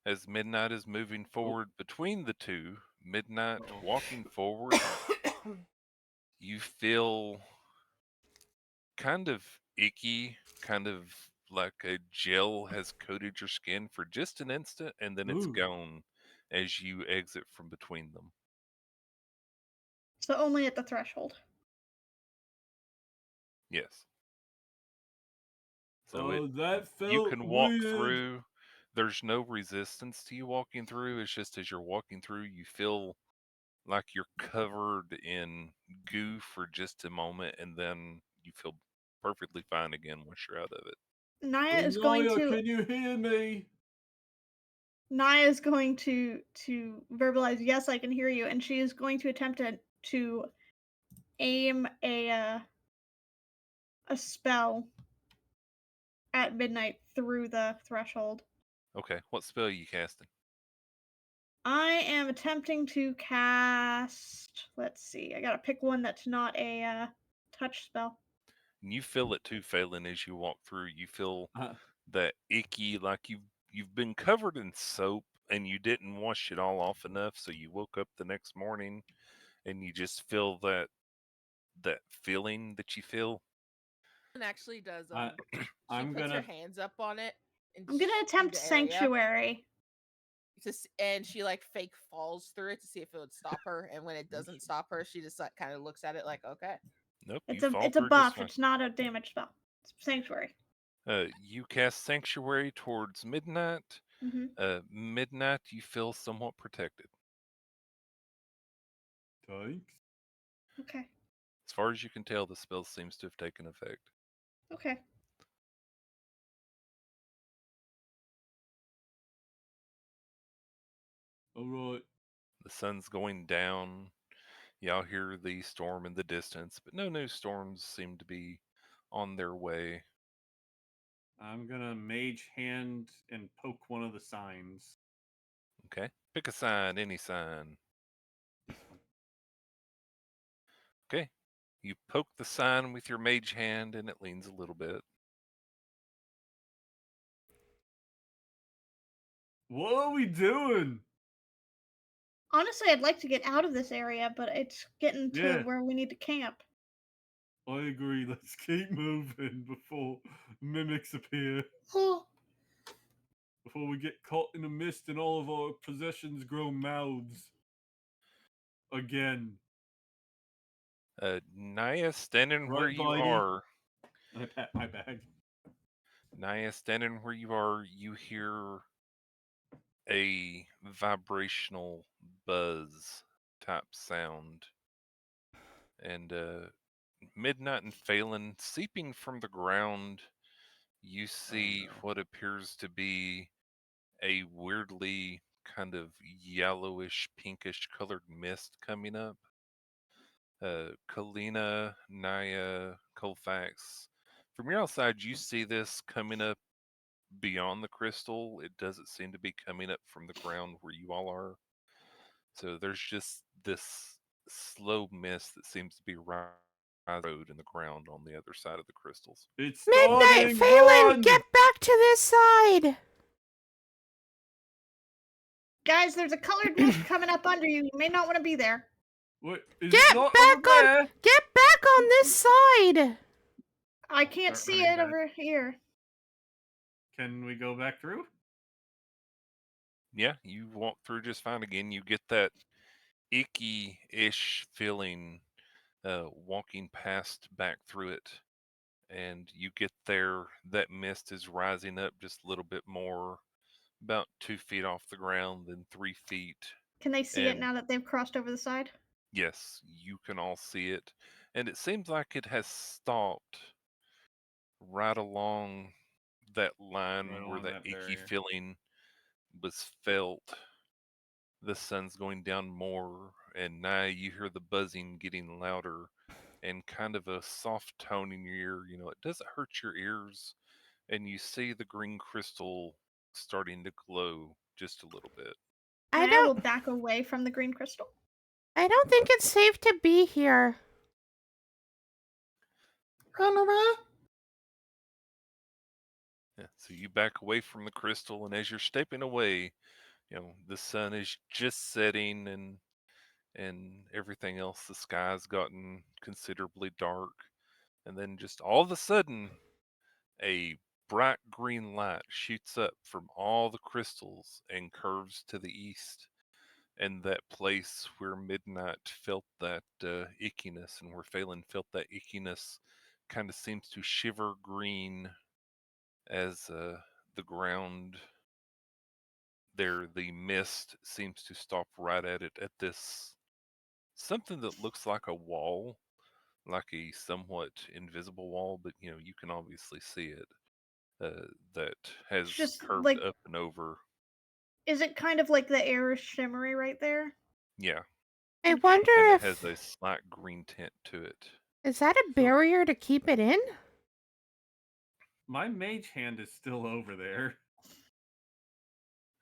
as Midnight is moving forward between the two, Midnight Uh-oh. walking forward, you feel kind of icky, kind of like a gel has coated your skin for just an instant and then it's Ooh. gone as you exit from between them. So only at the threshold. Yes. So Oh, that felt you can walk weird. through. There's no resistance to you walking through. It's just as you're walking through, you feel like you're covered in goo for just a moment, and then you feel perfectly fine again once you're out of it. Naya Oh, is going Naya, to can you hear me? Naya is going to verbalize, yes, I can hear you, and she is going to attempt to aim a spell at midnight through the threshold. Okay, what spell are you casting? I am attempting to cast. Let's see. I gotta pick one that's not a touch spell. And you feel it too, Phelan, as you walk through. You feel Uh, that icky, like you've been covered in soap and you didn't wash it all off enough, so you woke up the next morning and you just feel that feeling that you feel. And actually does I- she I'm puts her gonna hands up on it and I'm gonna in attempt the area. sanctuary. and she like fake falls through it to see if it would stop her. And when it doesn't stop her, she just like kind of looks at it like, okay. Nope, It's you a fall it's a through just buff. fine. It's not a damage spell. It's sanctuary. You cast Sanctuary towards midnight. Hmm. Midnight, you feel somewhat protected. Thanks. Okay. As far as you can tell, the spell seems to have taken effect. Okay. All right. The sun's going down. Y'all hear the storm in the distance, but no new storms seem to be on their way. I'm gonna mage hand and poke one of the signs. Okay, pick a sign, any sign. This one. Okay, you poke the sign with your mage hand and it leans a little bit. What are we doing? Honestly, I'd like to get out of this area, but it's getting to Yeah. where we need to camp. I agree. Let's keep moving before mimics appear. Oh, Before we get caught in the mist and all of our possessions grow mouths. Again. Naya, standing where Right, you Bitey? are. I pat my bag. Naya, standing where you are, you hear a vibrational buzz type sound. And midnight and Phelan seeping from the ground, you see no. what appears to be a weirdly kind of yellowish, pinkish colored mist coming up. Kalina, Naya, Colfax, from your outside, you see this coming up beyond the crystal. It doesn't seem to be coming up from the ground where you all are. So there's just this slow mist that seems to be rising road in the ground on the other side of the crystals. It's Midnight, starting! Phelan, Run! get back to this side. guys, there's a colored mist coming up under you. You may not want to be there. Wait, is Get it not back over on, there? get back on this side. I can't Start see running it back. over here. Can we go back through? Yeah, you walk through just fine again. You get that icky-ish feeling walking past back through it. And you get there, that mist is rising up just a little bit more, about 2 feet off the ground, then 3 feet. Can they see it And now that they've crossed over the side? yes, you can all see it. And it seems like it has stopped right along that line Right where along that that icky barrier. feeling was felt. The sun's going down more, and now you hear the buzzing getting louder and kind of a soft tone in your ear. You know, it doesn't hurt your ears, and you see the green crystal starting to glow just a little bit. I Naya will don't back away from the green crystal. I don't think it's safe to be here. Run away. Yeah, so you back away from the crystal, and as you're stepping away, you know the sun is just setting, and everything else. The sky's gotten considerably dark, and then just all of a sudden, a bright green light shoots up from all the crystals and curves to the east. And that place where Midnight felt that ickiness and where Phelan felt that ickiness kind of seems to shiver green as the ground there, the mist seems to stop right at it at this something that looks like a wall, like a somewhat invisible wall, but you know, you can obviously see it. That It's has just curved like, up and over. is it kind of like the air is shimmery right there? Yeah, I Okay. wonder and it if has a slight green tint to it. is that a barrier to keep it in? My mage hand is still over there.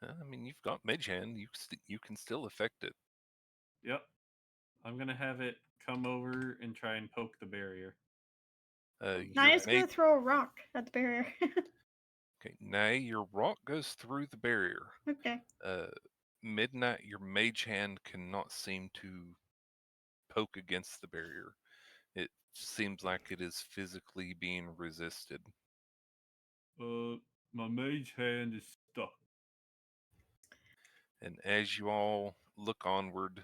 I mean, you've got Mage Hand. You can still affect it. Yep. I'm gonna have it come over and try and poke the barrier. Your Naya's Mage. gonna throw a rock at the barrier. Okay, now your rock goes through the barrier. Okay. Midnight, your Mage Hand cannot seem to poke against the barrier. It seems like it is physically being resisted. My mage hand is stuck. And as you all look onward,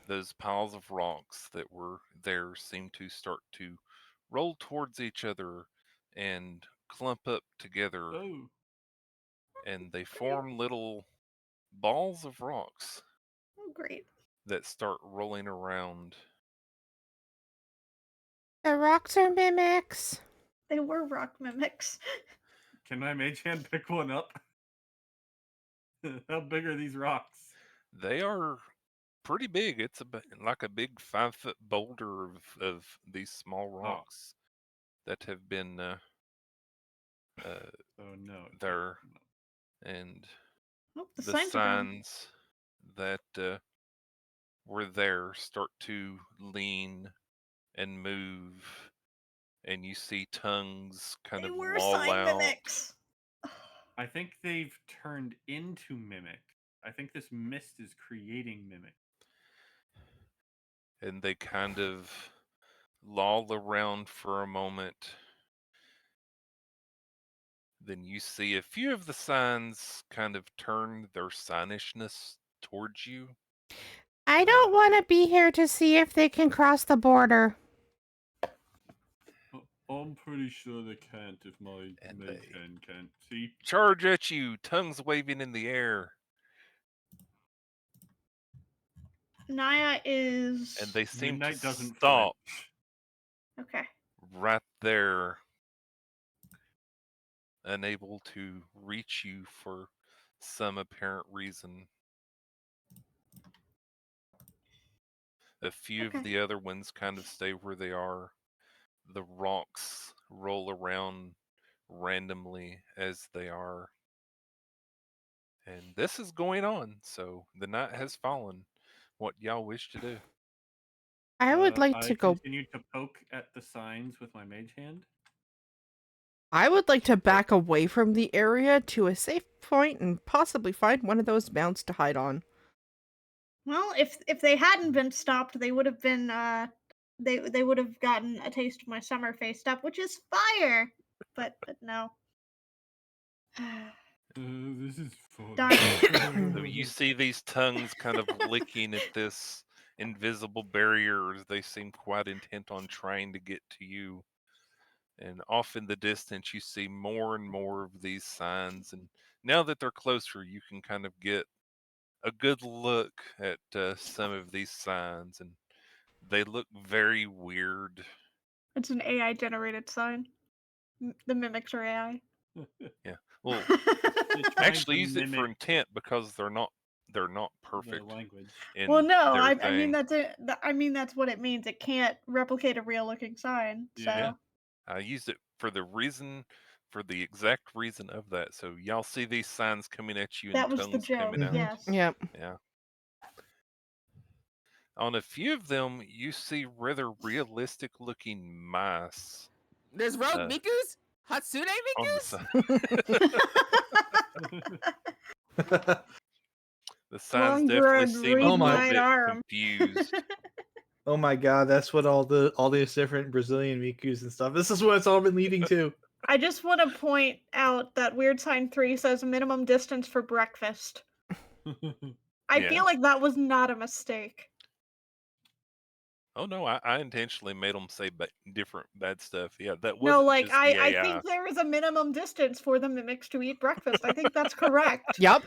those piles of rocks that were there seem to start to roll towards each other and clump up together, Oh, and they form little balls of rocks Oh, great. that start rolling around. The rocks are mimics. They were rock mimics. can my mage hand pick one up? How big are these rocks? They are pretty big. It's like a big 5-foot boulder of these small rocks that have been Oh no. it there. can't- And Oh, the the signs are gone. signs that were there start to lean and move, and you see tongues kind They of were loll sign out. mimics. I think they've turned into mimic. I think this mist is creating mimic. And they kind of loll around for a moment. Then you see a few of the signs kind of turn their signishness towards you. I don't want to be here to see if they can cross the border. I'm pretty sure they can't if my And mage they- hand can't. See? Charge at you, tongues waving in the air. Naya is. And they seem Midnight to doesn't stop Okay. right there, unable to reach you for some apparent reason. A few Okay. of the other ones kind of stay where they are. The rocks roll around randomly as they are. And this is going on, so the night has fallen. What y'all wish to do? I would like I to go. continue to poke at the signs with my mage hand. I would like to back away from the area to a safe point and possibly find one of those mounts to hide on. Well, if they hadn't been stopped, they would have been they would have gotten a taste of my summer face stuff, which is fire. But no. This is fun. Darn So you see these tongues kind of licking at this invisible barrier as they seem quite intent on trying to get to you. And off in the distance, you see more and more of these signs. And now that they're closer, you can kind of get a good look at some of these signs. And they look very weird. It's an AI generated sign. The mimics are AI. Yeah. Well, They're trying actually to use it for mimic intent because they're not the perfect language. in Well, no, their I thing. mean I mean that's what it means. It can't replicate a real looking sign. So Yeah. I used it for the exact reason of that. So y'all see these signs coming at you and that was the tongues joke. coming out. Yes. Yep. Yeah. On a few of them, you see rather realistic looking mice There's rogue Uh, Mikus? Hatsune on the Mikus? side. The signs Long definitely grown seem a Oh green my- little right bit arm. confused. Oh my god, that's what all these different Brazilian Mikus and stuff. This is what it's all been leading to. I just want to point out that weird sign 3 says minimum distance for breakfast. I Yeah. feel like that was not a mistake. Oh no, I intentionally made them say different bad stuff. Yeah, that No, wasn't like just the I AI. think there is a minimum distance for the mimics to eat breakfast. I think that's correct. Yep.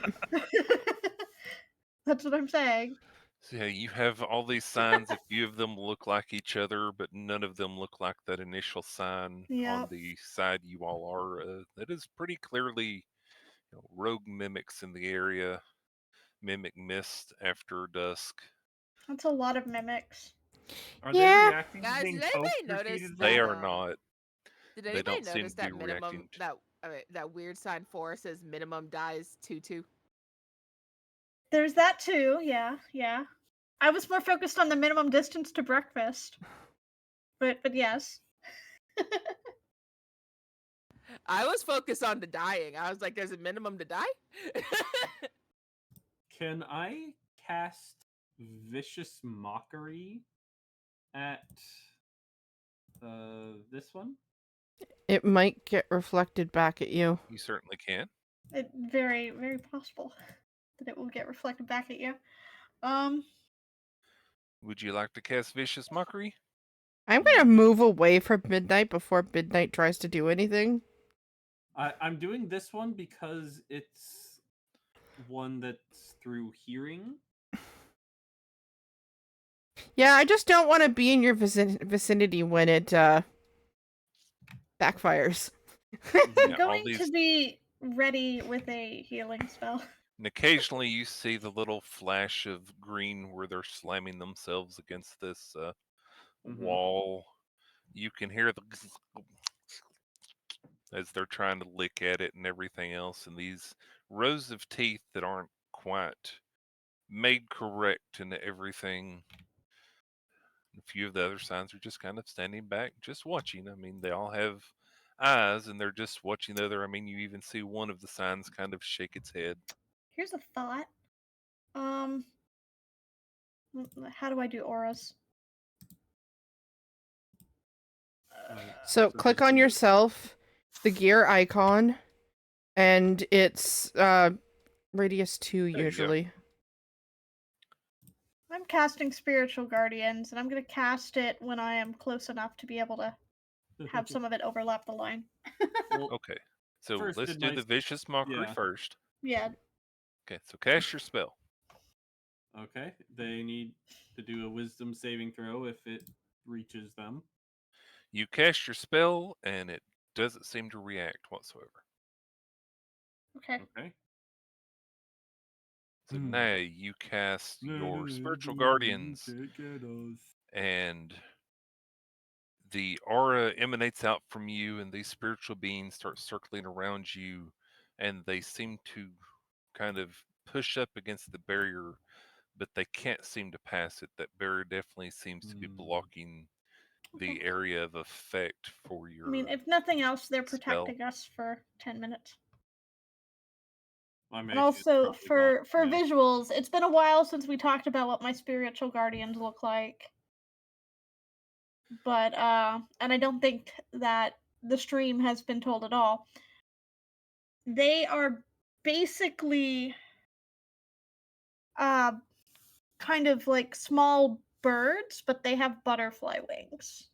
That's what I'm saying. So yeah, you have all these signs. A few of them look like each other, but none of them look like that initial sign on Yep. the side you all are. That is pretty clearly rogue mimics in the area. Mimic mist after dusk. That's a lot of mimics. Are Yeah. they reacting to Guys, being did anybody poked notice repeatedly? They that, are not. Did They anybody don't seem notice to be that minimum reacting to- that weird sign 4 says minimum dies 2-2? There's that too. Yeah, yeah. I was more focused on the minimum distance to breakfast. But yes. I was focused on the dying. I was like, there's a minimum to die? Can I cast Vicious Mockery at this one? It might get reflected back at you. You certainly can. Very, very possible. that it will get reflected back at you. Would you like to cast Vicious Mockery? I'm gonna move away from Midnight before Midnight tries to do anything. I'm doing this one because it's one that's through hearing. Yeah, I just don't want to be in your vicinity when it backfires. I'm Yeah, all going these, to be ready with a healing spell. and occasionally you see the little flash of green where they're slamming themselves against this wall. You can hear the as they're trying to lick at it and everything else, and these rows of teeth that aren't quite made correct and everything. A few of the other signs are just kind of standing back, just watching. I mean, they all have eyes and they're just watching the other. I mean, you even see one of the signs kind of shake its head. Here's a thought. How do I do auras? So click on yourself, the gear icon, and it's radius 2 There you go. usually. I'm casting Spiritual Guardians, and I'm going to cast it when I am close enough to be able to have some of it overlap the line. Well, Okay, so First, let's did do my- the Vicious Mockery yeah. first. Yeah. Okay, so cast your spell. Okay, they need to do a wisdom saving throw if it reaches them. You cast your spell and it doesn't seem to react whatsoever. Okay. Okay. So now you cast your Spiritual Guardians, and the aura emanates out from you, and these spiritual beings start circling around you, and they seem to kind of push up against the barrier, but they can't seem to pass it. That barrier definitely seems to be blocking the Okay. area of effect for your I mean, if nothing else, they're spell. protecting us for 10 minutes. My And mage is also, probably for gone, yeah. visuals, it's been a while since we talked about what my Spiritual Guardians look like. But, and I don't think that the stream has been told at all. They are basically kind of like small birds, but they have butterfly wings.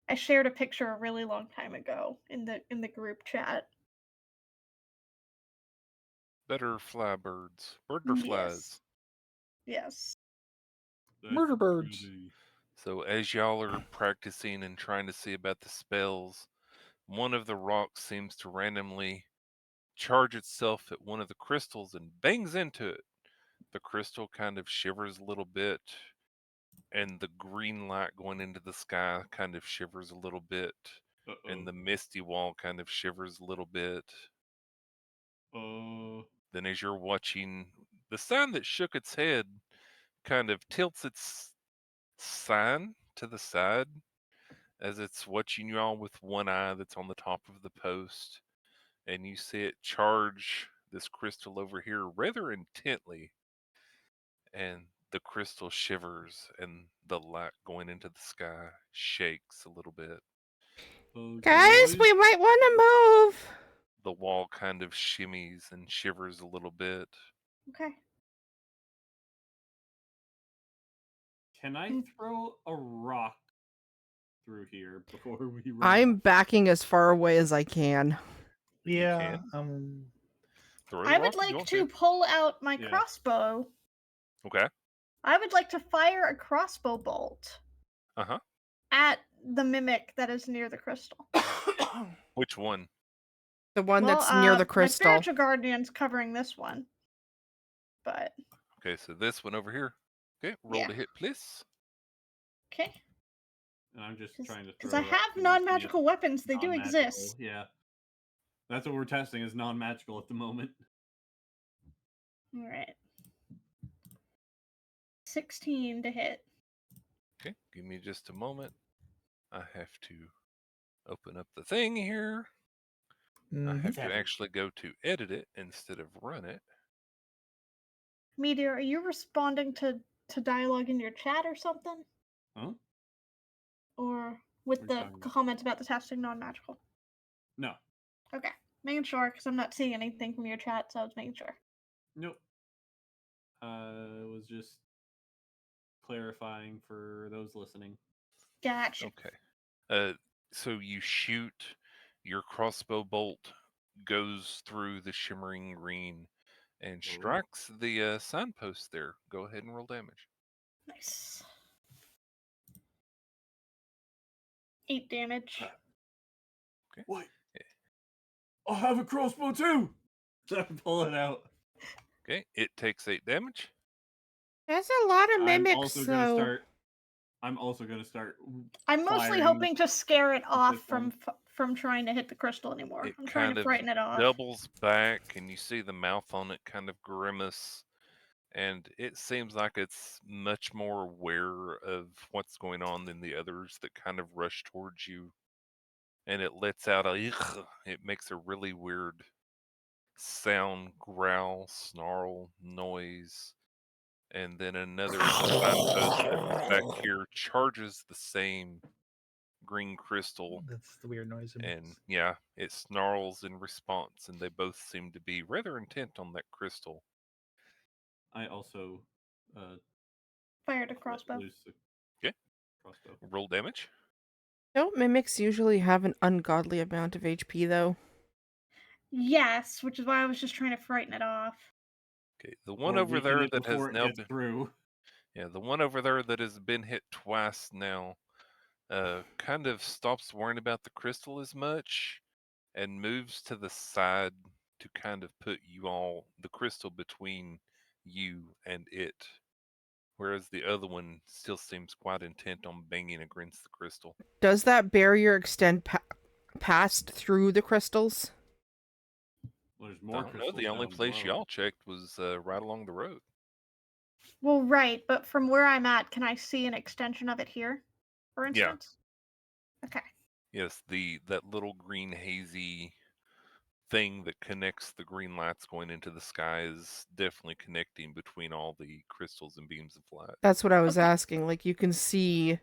I shared a picture a really long time ago in the group chat. Butterfly birds. Butterflies. Yes. That's Murder birds. pretty. So as y'all are practicing and trying to see about the spells, one of the rocks seems to randomly charge itself at one of the crystals and bangs into it. The crystal kind of shivers a little bit, and the green light going into the sky kind of shivers a little bit, and the misty wall kind of shivers a little bit. Then as you're watching, the sign that shook its head kind of tilts its sign to the side as it's watching you all with one eye that's on the top of the post, and you see it charge this crystal over here rather intently, and the crystal shivers and the light going into the sky shakes a little bit. Guys, we might want to move. The wall kind of shimmies and shivers a little bit. Okay. Can I throw a rock through here before we run? I'm backing as far away as I can. Yeah. Throw the I rock would if you like want to pull out my crossbow. Okay. I would like to fire a crossbow bolt Uh-huh. at the mimic that is near the crystal. Which one? The one that's near the My crystal. Spiritual Guardian's covering this one. But Okay, so this one over here. Okay, roll to hit, please. okay. And I'm just trying to Because throw I that have to, non-magical weapons. They do non-magical, exist. Yeah. That's what we're testing is non-magical at the moment. All right. 16 to hit. Okay, give me just a moment. I have to open up the thing here. I have to actually go to edit it instead of run it. Meteor, are you responding to dialogue in your chat or something? Huh? Or with What are the you talking about? comments about the testing non-magical? No. Okay. Making sure, because I'm not seeing anything from your chat, so I was making sure. Nope. Was just clarifying for those listening. Gotcha. Okay. So you shoot, your crossbow bolt goes through the shimmering green and Oh. strikes the signpost there. Go ahead and roll damage. Nice. 8 damage. Wait, Eh, I have a crossbow too. So I pull it out. Okay, it takes 8 damage. There's a lot of I'm mimics, also gonna though. start. I'm also gonna start. I'm mostly firing hoping to scare it off this one. from trying to hit the crystal anymore. It I'm trying kind to of frighten it off. doubles back, and you see the mouth on it kind of grimace, and it seems like it's much more aware of what's going on than the others that kind of rush towards you. And it lets out a it makes a really weird sound, growl, snarl, noise. And then another signpost that was back here charges the same green crystal. That's the weird noise it And makes. yeah, it snarls in response, and they both seem to be rather intent on that crystal. I also Fired a let crossbow. loose the Okay. crossbow. Roll damage. Don't mimics usually have an ungodly amount of HP, though? Yes, which is why I was just trying to frighten it off. Okay, the one Or over weaken there it that has before it now gets been through. the one over there that has been hit twice now, kind of stops worrying about the crystal as much and moves to the side to kind of put the crystal between you and it. Whereas the other one still seems quite intent on banging against the crystal. Does that barrier extend past through the crystals? Well, there's I more don't know. crystals The only down place below. y'all checked was right along the road. Well, right, but from where I'm at, can I see an extension of it here, for Yeah. instance? Okay. Yes, that little green hazy thing that connects the green lights going into the sky is definitely connecting between all the crystals and beams of light. That's what I was Okay. asking. Like, you can see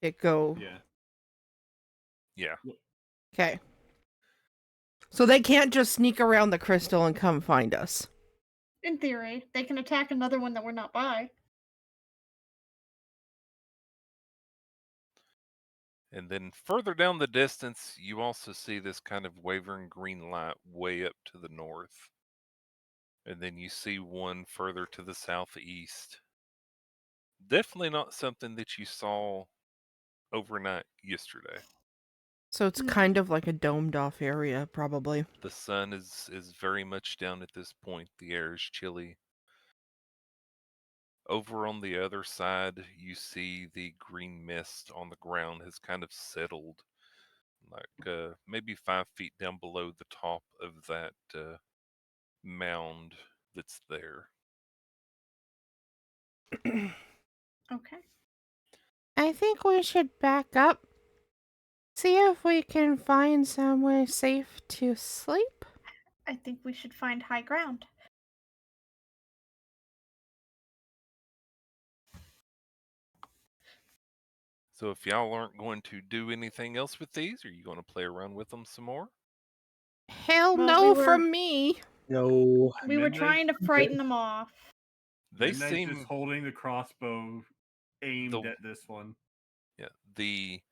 it go. Yeah. Yeah. Okay. So they can't just sneak around the crystal and come find us. In theory, they can attack another one that we're not by. And then further down the distance, you also see this kind of wavering green light way up to the north. And then you see one further to the southeast. Definitely not something that you saw overnight yesterday. So it's kind of like a domed off area, probably. The sun is very much down at this point. The air is chilly. Over on the other side, you see the green mist on the ground has kind of settled, like maybe 5 feet down below the top of that mound that's there. Okay. I think we should back up. See if we can find somewhere safe to sleep. I think we should find high ground. So if y'all aren't going to do anything else with these, are you going to play around with them some more? Hell Well, no we were- from me. No. We were Midnight- trying to frighten them off. They Midnight's seem just holding the crossbow aimed The- at this one. yeah, the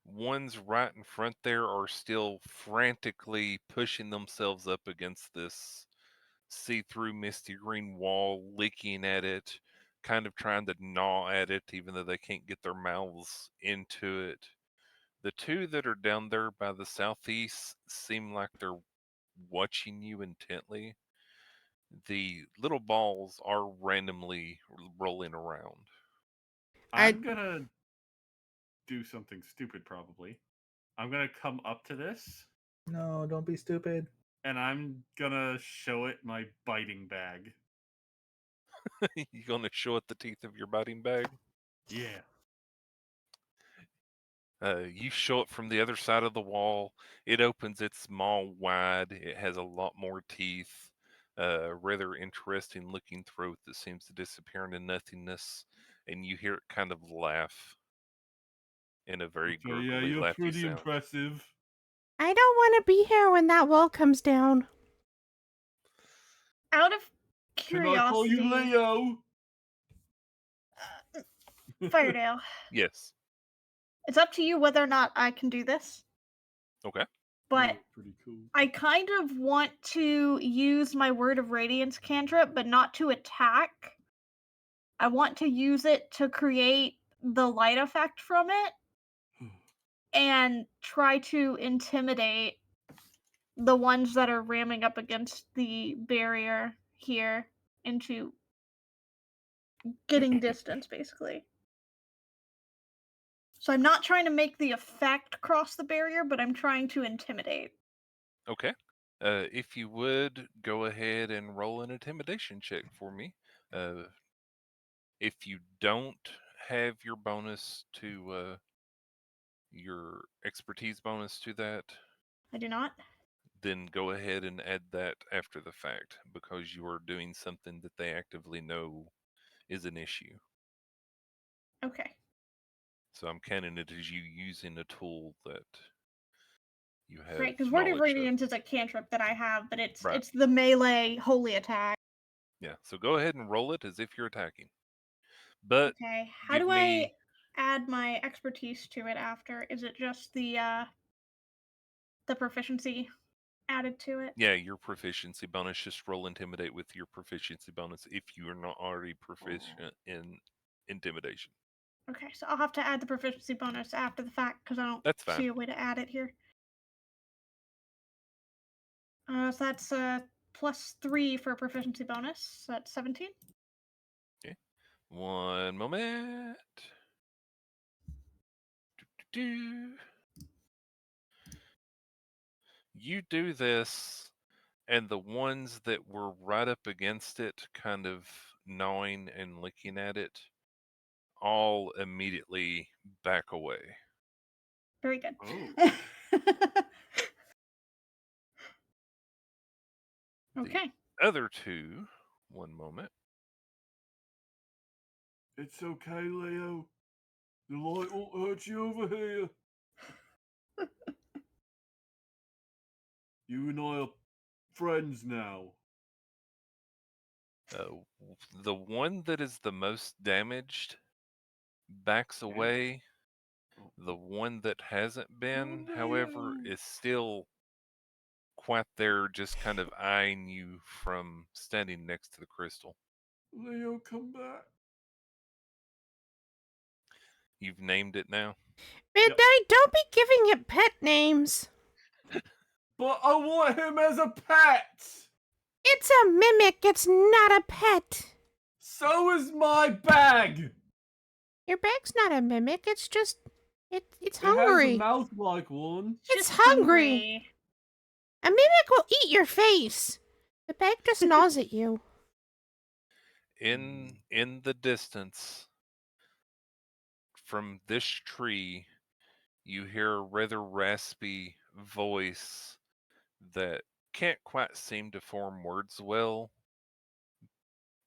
ones right in front there are still frantically pushing themselves up against this see-through misty green wall, licking at it, kind of trying to gnaw at it, even though they can't get their mouths into it. The two that are down there by the southeast seem like they're watching you intently. The little balls are randomly rolling around. I'm gonna do something stupid, probably. I'm gonna come up to this, No, don't be stupid. and I'm gonna show it my biting bag. You gonna show it the teeth of your biting bag? Yeah. You show it from the other side of the wall. It opens its maw wide. It has a lot more teeth. Rather interesting looking throat that seems to disappear into nothingness. And you hear it kind of laugh in a very So yeah, gurgly, you're laughy pretty sound. impressive. I don't want to be here when that wall comes down. Out of Can I call you curiosity, Leo? Firedale, Yes. it's up to you whether or not I can do this. Okay. But Pretty cool. I kind of want to use my Word of Radiance cantrip, but not to attack. I want to use it to create the light effect from it and try to intimidate the ones that are ramming up against the barrier here into getting distance, basically. So I'm not trying to make the effect cross the barrier, but I'm trying to intimidate. Okay. If you would go ahead and roll an intimidation check for me. If you don't have your bonus to your expertise bonus to that, I do not. then go ahead and add that after the fact because you are doing something that they actively know is an issue. Okay. So I'm counting it as you using a tool that you have Right, because Word of knowledge Radiance is a cantrip that I have, but it's Right. it's the melee holy attack. Yeah. So go ahead and roll it as if you're attacking. But Okay. How give do me I add my expertise to it after? Is it just the proficiency added to it? yeah, your proficiency bonus. Just roll intimidate with your proficiency bonus if you are not already proficient in intimidation. Okay, so I'll have to add the proficiency bonus after the fact because I don't That's fine. see a way to add it here. So that's +3 for a proficiency bonus. So that's 17. Okay. One moment. Do. You do this, and the ones that were right up against it, kind of gnawing and licking at it, all immediately back away. Very good. Oh. Okay. The other two, one moment. It's okay, Leo. The light won't hurt you over here. You and I are friends now. The one that is the most damaged backs away. Oh. The one that hasn't been, Oh, however, Leo. is still quite there, just kind of eyeing you from standing next to the crystal. Leo, come back. You've named it now? Midnight, don't be giving it pet names. But I want him as a pet. It's a mimic, it's not a pet. So is my bag. Your bag's not a mimic, it's just... it's It has a hungry. mouth like one. It's Just hungry. A mimic will eat your face. The bag just gnaws at you. In the distance from this tree, you hear a rather raspy voice that can't quite seem to form words well,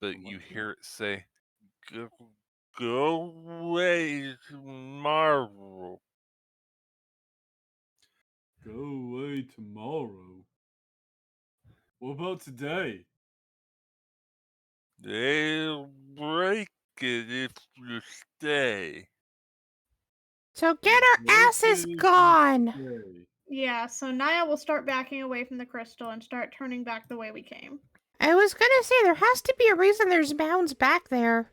but you hear it say, Go, go away tomorrow. Go away tomorrow. What about today? They'll break it if you stay. So get our Break asses it if you gone. stay. Yeah, so Naya will start backing away from the crystal and start turning back the way we came. I was gonna say, there has to be a reason there's mounds back there.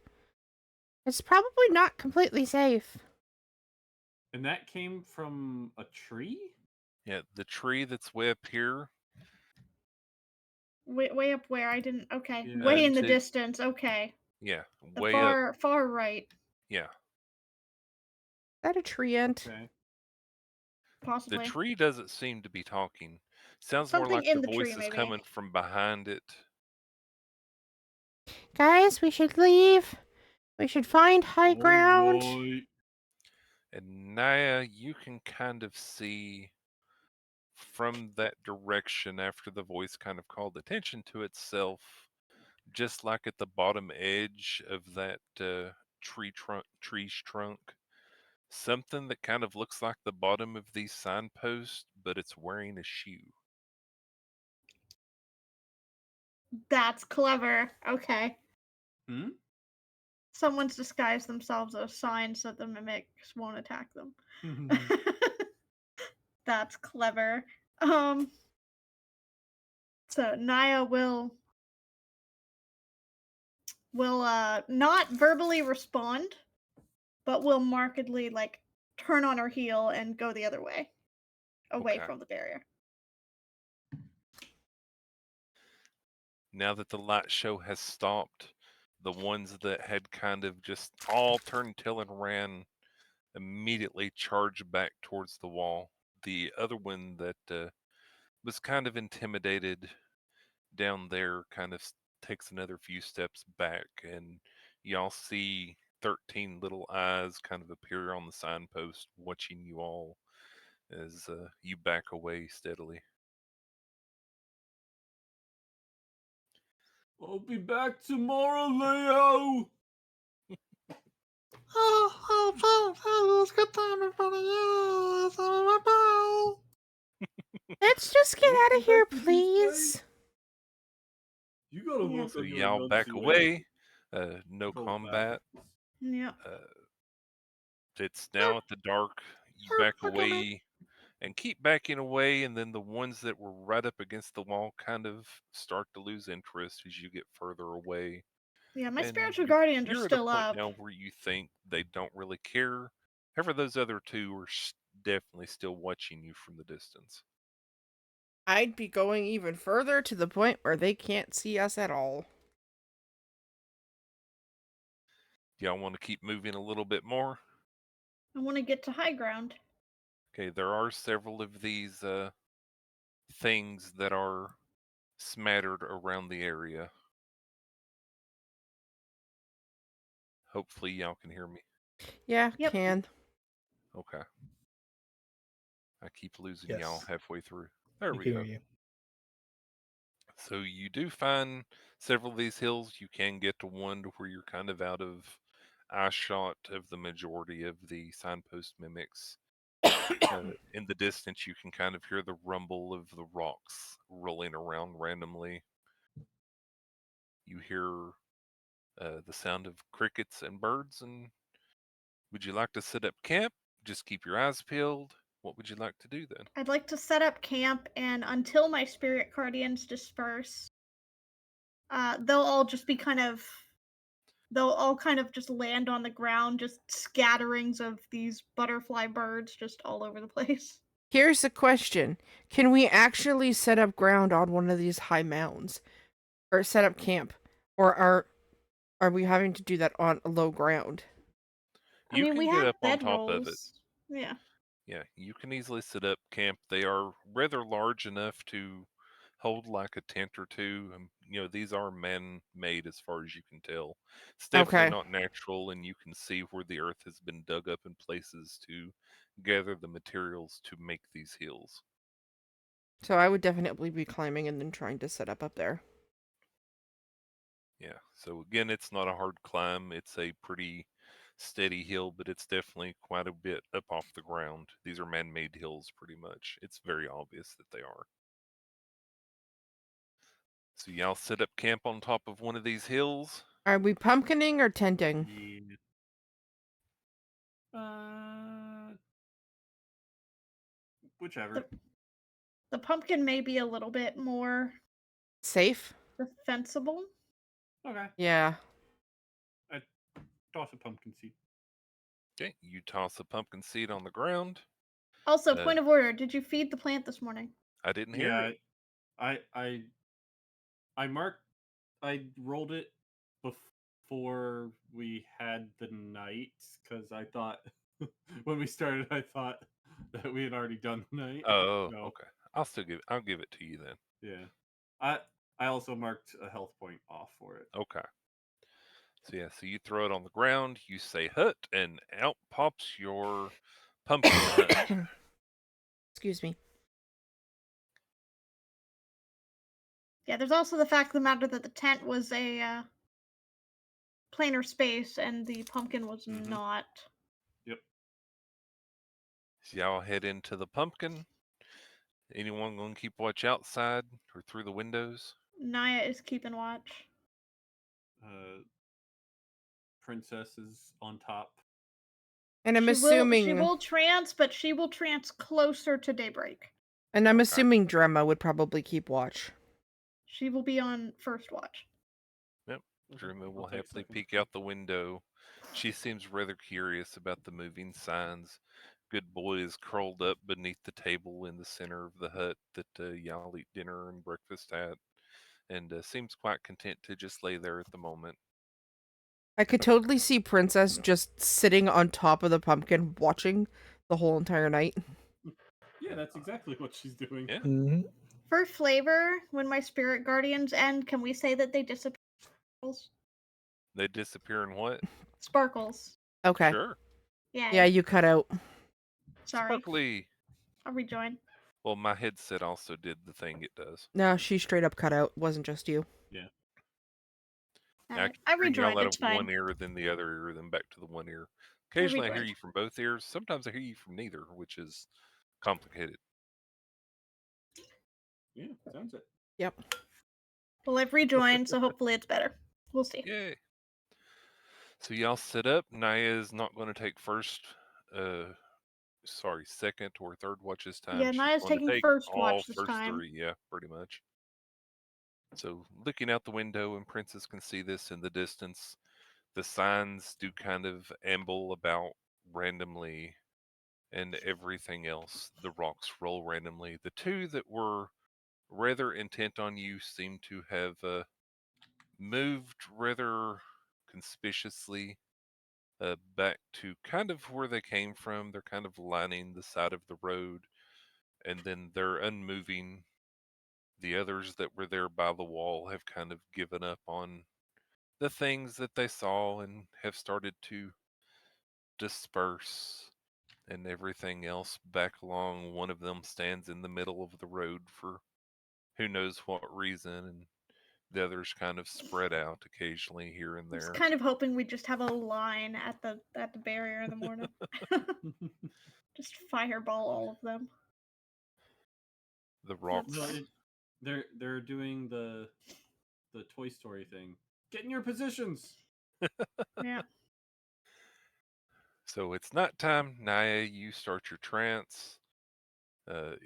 It's probably not completely safe. And that came from a tree? Yeah, the tree that's way up here. Way up where I didn't. Okay, Yeah. way in the To- distance. Okay, Yeah, the way up. far right, Yeah. Is that a tree ant? Okay. The possibly. tree doesn't seem to be talking. Sounds more Something like in the the tree, voice is maybe. coming from behind it. Guys, we should leave. We should find high ground. Alright. And Naya, you can kind of see from that direction after the voice kind of called attention to itself, just like at the bottom edge of that tree's trunk, something that kind of looks like the bottom of these signposts, but it's wearing a shoe. That's clever. Okay. Hmm? Someone's disguised themselves as signs so the mimics won't attack them. That's clever. So Naya will not verbally respond, but will markedly like turn on her heel and go the other way, away Okay. from the barrier. Now that the light show has stopped, the ones that had kind of just all turned tail and ran immediately charge back towards the wall. The other one that was kind of intimidated down there kind of takes another few steps back, and y'all see 13 little eyes kind of appear on the signpost watching you all as you back away steadily. I'll be back tomorrow, Leo. Let's get time, everybody. Yes, bye. Let's just get Won't out you of here, back to this please. place? You gotta Yeah. work So on your y'all back enunciation. away. No Go combat. back. Yeah. It's now at the dark. You back away and keep backing away, and then the ones that were right up against the wall kind of start to lose interest as you get further away. Yeah, my And spiritual guardians are you're at a still point up. now where you think they don't really care. However, those other two are definitely still watching you from the distance. I'd be going even further to the point where they can't see us at all. Do y'all want to keep moving a little bit more? I want to get to high ground. Okay, there are several of these things that are smattered around the area. Hopefully, y'all can hear me. Yeah, Yep. can. Okay. I keep losing Yes. y'all halfway through. There We we can go. hear you. So you do find several of these hills. You can get to one to where you're kind of out of eye shot of the majority of the signpost mimics. In the distance, you can kind of hear the rumble of the rocks rolling around randomly. You hear the sound of crickets and birds. And would you like to set up camp? Just keep your eyes peeled. What would you like to do then? I'd like to set up camp, and until my spirit guardians disperse, they'll all just be they'll all kind of just land on the ground, just scatterings of these butterfly birds just all over the place. Here's the question. Can we actually set up ground on one of these high mounds? Or set up camp? Or are we having to do that on low ground? I You mean, we can get have up on top of it. bedrolls. Yeah. Yeah, you can easily set up camp. They are rather large enough to hold like a tent or two. These are man-made as far as you can tell. It's definitely Okay. not natural, and you can see where the earth has been dug up in places to gather the materials to make these hills. So I would definitely be climbing and then trying to set up there. Yeah. So again, it's not a hard climb. It's a pretty steady hill, but it's definitely quite a bit up off the ground. These are man-made hills pretty much. It's very obvious that they are. So y'all set up camp on top of one of these hills. Are we pumpkining or tenting? Yeah. Whichever. The pumpkin may be a little bit more Safe? defensible. Okay. Yeah. I toss a pumpkin seed. Okay, you toss a pumpkin seed on the ground. Also, point of order, did you feed the plant this morning? I didn't hear Yeah, it. I marked. I rolled it before we had the night because I thought when we started, I thought that we had already done the night. Oh, So, okay. I'll give it to you then. yeah. I also marked a health point off for it. Okay. So yeah, so you throw it on the ground, you say hut, and out pops your pumpkin hut. Excuse me. Yeah, there's also the fact of the matter that the tent was a planar space and the pumpkin was Mhm. not. Yep. So y'all head into the pumpkin. Anyone gonna keep watch outside or through the windows? Naya is keeping watch. Princess is on top. And I'm She assuming will trance, but she will trance closer to daybreak. I'm Okay. assuming Drema would probably keep watch. She will be on first watch. Yep. Okay, Druma will I'll take happily second. peek out the window. She seems rather curious about the moving signs. Good boy is curled up beneath the table in the center of the hut that y'all eat dinner and breakfast at, and seems quite content to just lay there at the moment. I could totally see Princess just sitting on top of the pumpkin watching the whole entire night. Yeah, that's exactly what she's doing. Yeah. Mhm. For flavor, when my spirit guardians end, can we say that they disappear? They disappear in what? Sparkles. Okay. Sure. Yay. Yeah, you cut out. Sorry. Sparkly. I'll rejoin. Well, my headset also did the thing it does. No, she straight up cut out. Wasn't just you. Yeah. Alright, I I can hear y'all rejoined. out It's of one fine. ear, then the other ear, then back to the one ear. Occasionally I hear rejoined. you from both ears. Sometimes I hear you from neither, which is complicated. Yeah, sounds it. Yep. Well, I've rejoined, so hopefully it's better. We'll see. Yay. So y'all sit up. Naya is not going to take second or third watch this time. Yeah, She's Naya's going to taking take first all watch this first time. 3. Yeah, pretty much. So looking out the window, and Princess can see this in the distance, the signs do kind of amble about randomly, and everything else. The rocks roll randomly. The two that were rather intent on you seem to have moved rather conspicuously back to kind of where they came from. They're kind of lining the side of the road, and then they're unmoving. The others that were there by the wall have kind of given up on the things that they saw and have started to disperse, and everything else back along. One of them stands in the middle of the road for who knows what reason, and the others kind of spread out occasionally here and I was there. kind of hoping we'd just have a line at the barrier in the morning. Just fireball all of them. The rocks. No, they're doing the Toy Story thing. Get in your positions. Yeah. So it's nighttime. Naya, you start your trance.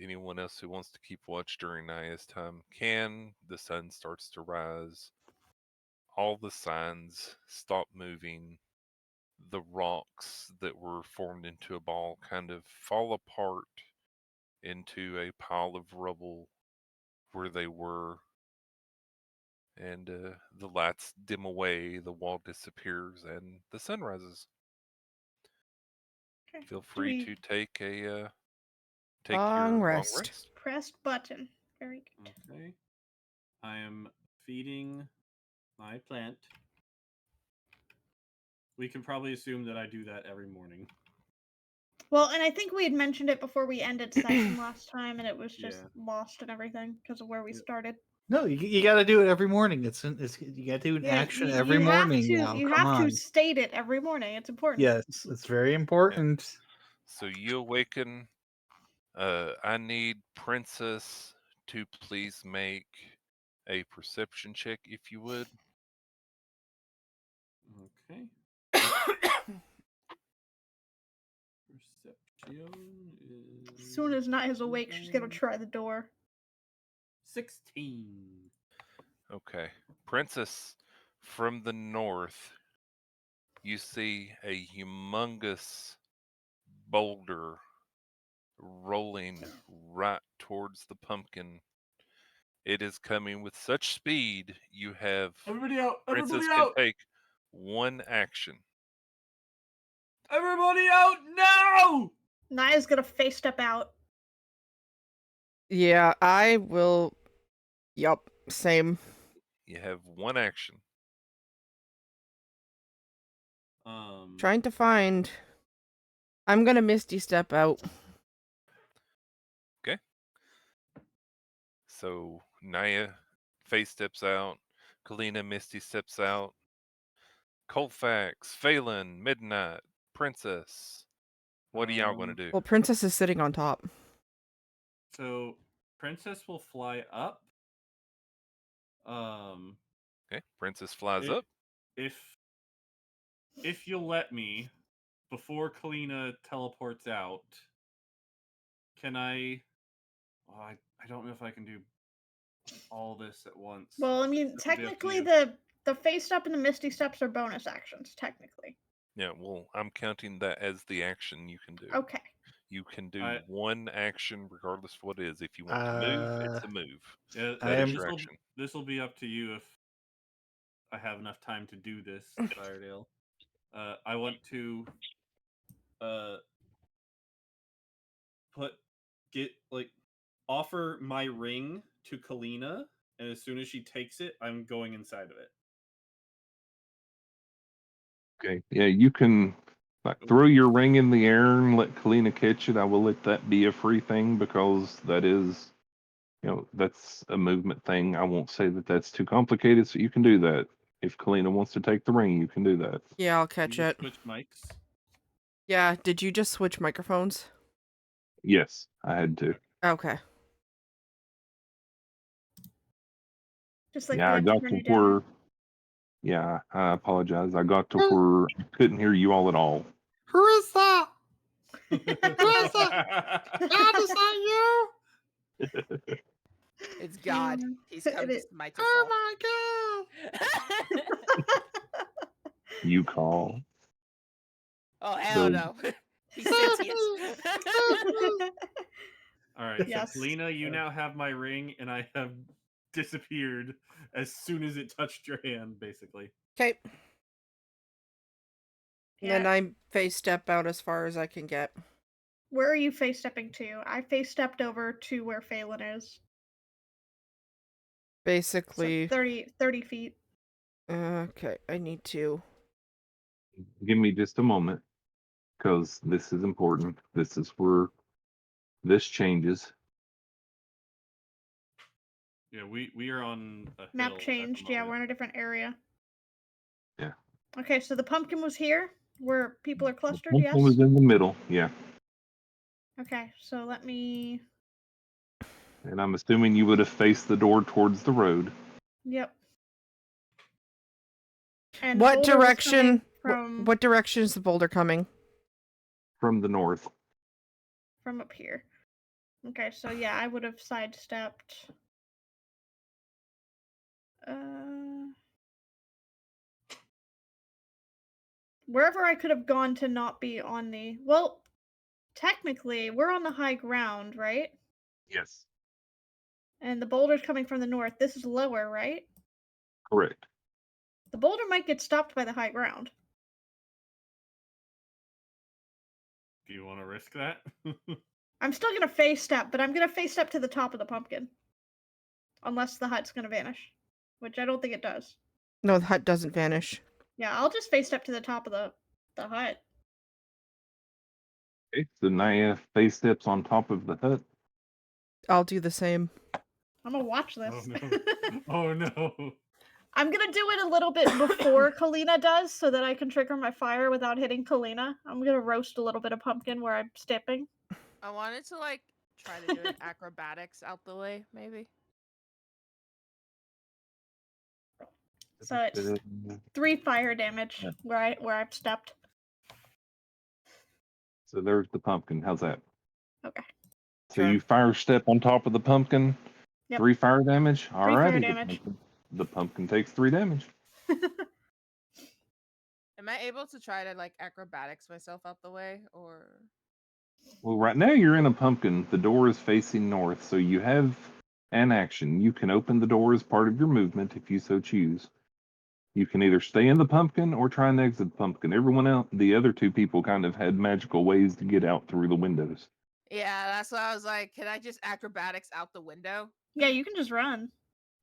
Anyone else who wants to keep watch during Naya's time can. The sun starts to rise. All the signs stop moving. The rocks that were formed into a ball kind of fall apart into a pile of rubble where they were. And the lights dim away, the wall disappears, and the sun rises. Okay. Feel Do free we to take your Long long rest. rest. pressed button? Very good. Okay. I am feeding my plant. We can probably assume that I do that every morning. Well, and I think we had mentioned it before we ended session last time, and it was just Yeah. lost and everything because of where we Yeah. started. No, you got to do it every morning. It's you got to do an action every morning now. You Come have on. to state it every morning. It's important. Yes, it's very important. So you awaken. I need Princess to please make a perception check, if you would. Okay. Perception is. As soon as Naya's awake, she's gonna try the door. 16. Okay. Princess, from the north, you see a humongous boulder rolling right towards the pumpkin. It is coming with such speed, you have Everybody out! Princess Everybody can out! take one action. Everybody out now! Naya's gonna face step out. Yeah, I will. Yup, same. You have one action. Trying to find. I'm gonna Misty step out. So Naya face steps out. Kalina Misty steps out. Colfax, Phelan, Midnight, Princess. What are y'all going to do? Well, Princess is sitting on top. So Princess will fly up. Okay, Princess flies it- up. If you'll let me, before Kalina teleports out, can I? Oh, I don't know if I can do all this at once. Well, I mean, It'll be up to technically, you. the face step and the misty steps are bonus actions. Technically. Yeah, well, I'm counting that as the action you can do. Okay. You can do I- one action regardless of what it is. If you want to move, it's a move. Yeah, I That am- is your action. This will be up to you if I have enough time to do this, Firedale. I want to offer my ring to Kalina, and as soon as she takes it, I'm going inside of it. Okay. Yeah, you can like throw your ring in the air and let Kalina catch it. I will let that be a free thing because that is, that's a movement thing. I won't say that that's too complicated, so you can do that. If Kalina wants to take the ring, you can do that. Yeah, I'll Can catch you it. switch mics? Yeah, did you just switch microphones? Yes, I had to. Okay. Just like Yeah, we I have to got turn to you down. where. Yeah, I apologize. I got to where I couldn't hear you all at all. Who is that? Who is it? God, is that you? It's God. Mm, He's come it to is. smite us Oh all. my god! You call. Oh hell So- no. He's sentient. All right, Yes. so Kalina, you now have my ring, and I have disappeared as soon as it touched your hand, basically. Okay. Then Yeah. I face step out as far as I can get. Where are you face stepping to? I face stepped over to where Phelan is. So Basically, 30 feet. okay, I need to. Give me just a moment because this is important. This is where this changes. Yeah, we are on a hill Map at the changed. Yeah, moment. we're in a different area. Yeah. Okay, so the pumpkin was here where people are clustered, One yes? was in the middle, yeah. Okay, so let me. And I'm assuming you would have faced the door towards the road. Yep. And What boulder was direction? coming from What direction is the boulder coming? From the north. from up here. Okay, so yeah, I would have sidestepped. Wherever I could have gone to not be on the. Well, technically, we're on the high ground, right? Yes. And the boulder's coming from the north. This is lower, right? Correct. The boulder might get stopped by the high ground. Do you want to risk that? I'm still gonna face step, but I'm gonna face step to the top of the pumpkin. Unless the hut's gonna vanish. Which I don't think it does. No, the hut doesn't vanish. Yeah, I'll just face step to the top of the hut. Okay. So Naya face steps on top of the hut. I'll do the same. I'm gonna watch this. Oh no! Oh no! I'm gonna do it a little bit before Kalina does, so that I can trigger my fire without hitting Kalina. I'm gonna roast a little bit of pumpkin where I'm stepping. I wanted to like try to do an acrobatics out the way, maybe. So it's 3 fire damage where I've stepped. So there's the pumpkin. How's that? Okay. So Sure. you fire step on top of the pumpkin. Yep. 3 fire damage. All 3 right. fire damage. The pumpkin takes 3 damage. Am I able to try to like acrobatics myself out the way, or? Well, right now you're in a pumpkin. The door is facing north, so you have an action. You can open the door as part of your movement if you so choose. You can either stay in the pumpkin or try and exit the pumpkin. Everyone else, the other 2 people, kind of had magical ways to get out through the windows. Yeah, that's why I was like, can I just acrobatics out the window? Yeah, you can just run.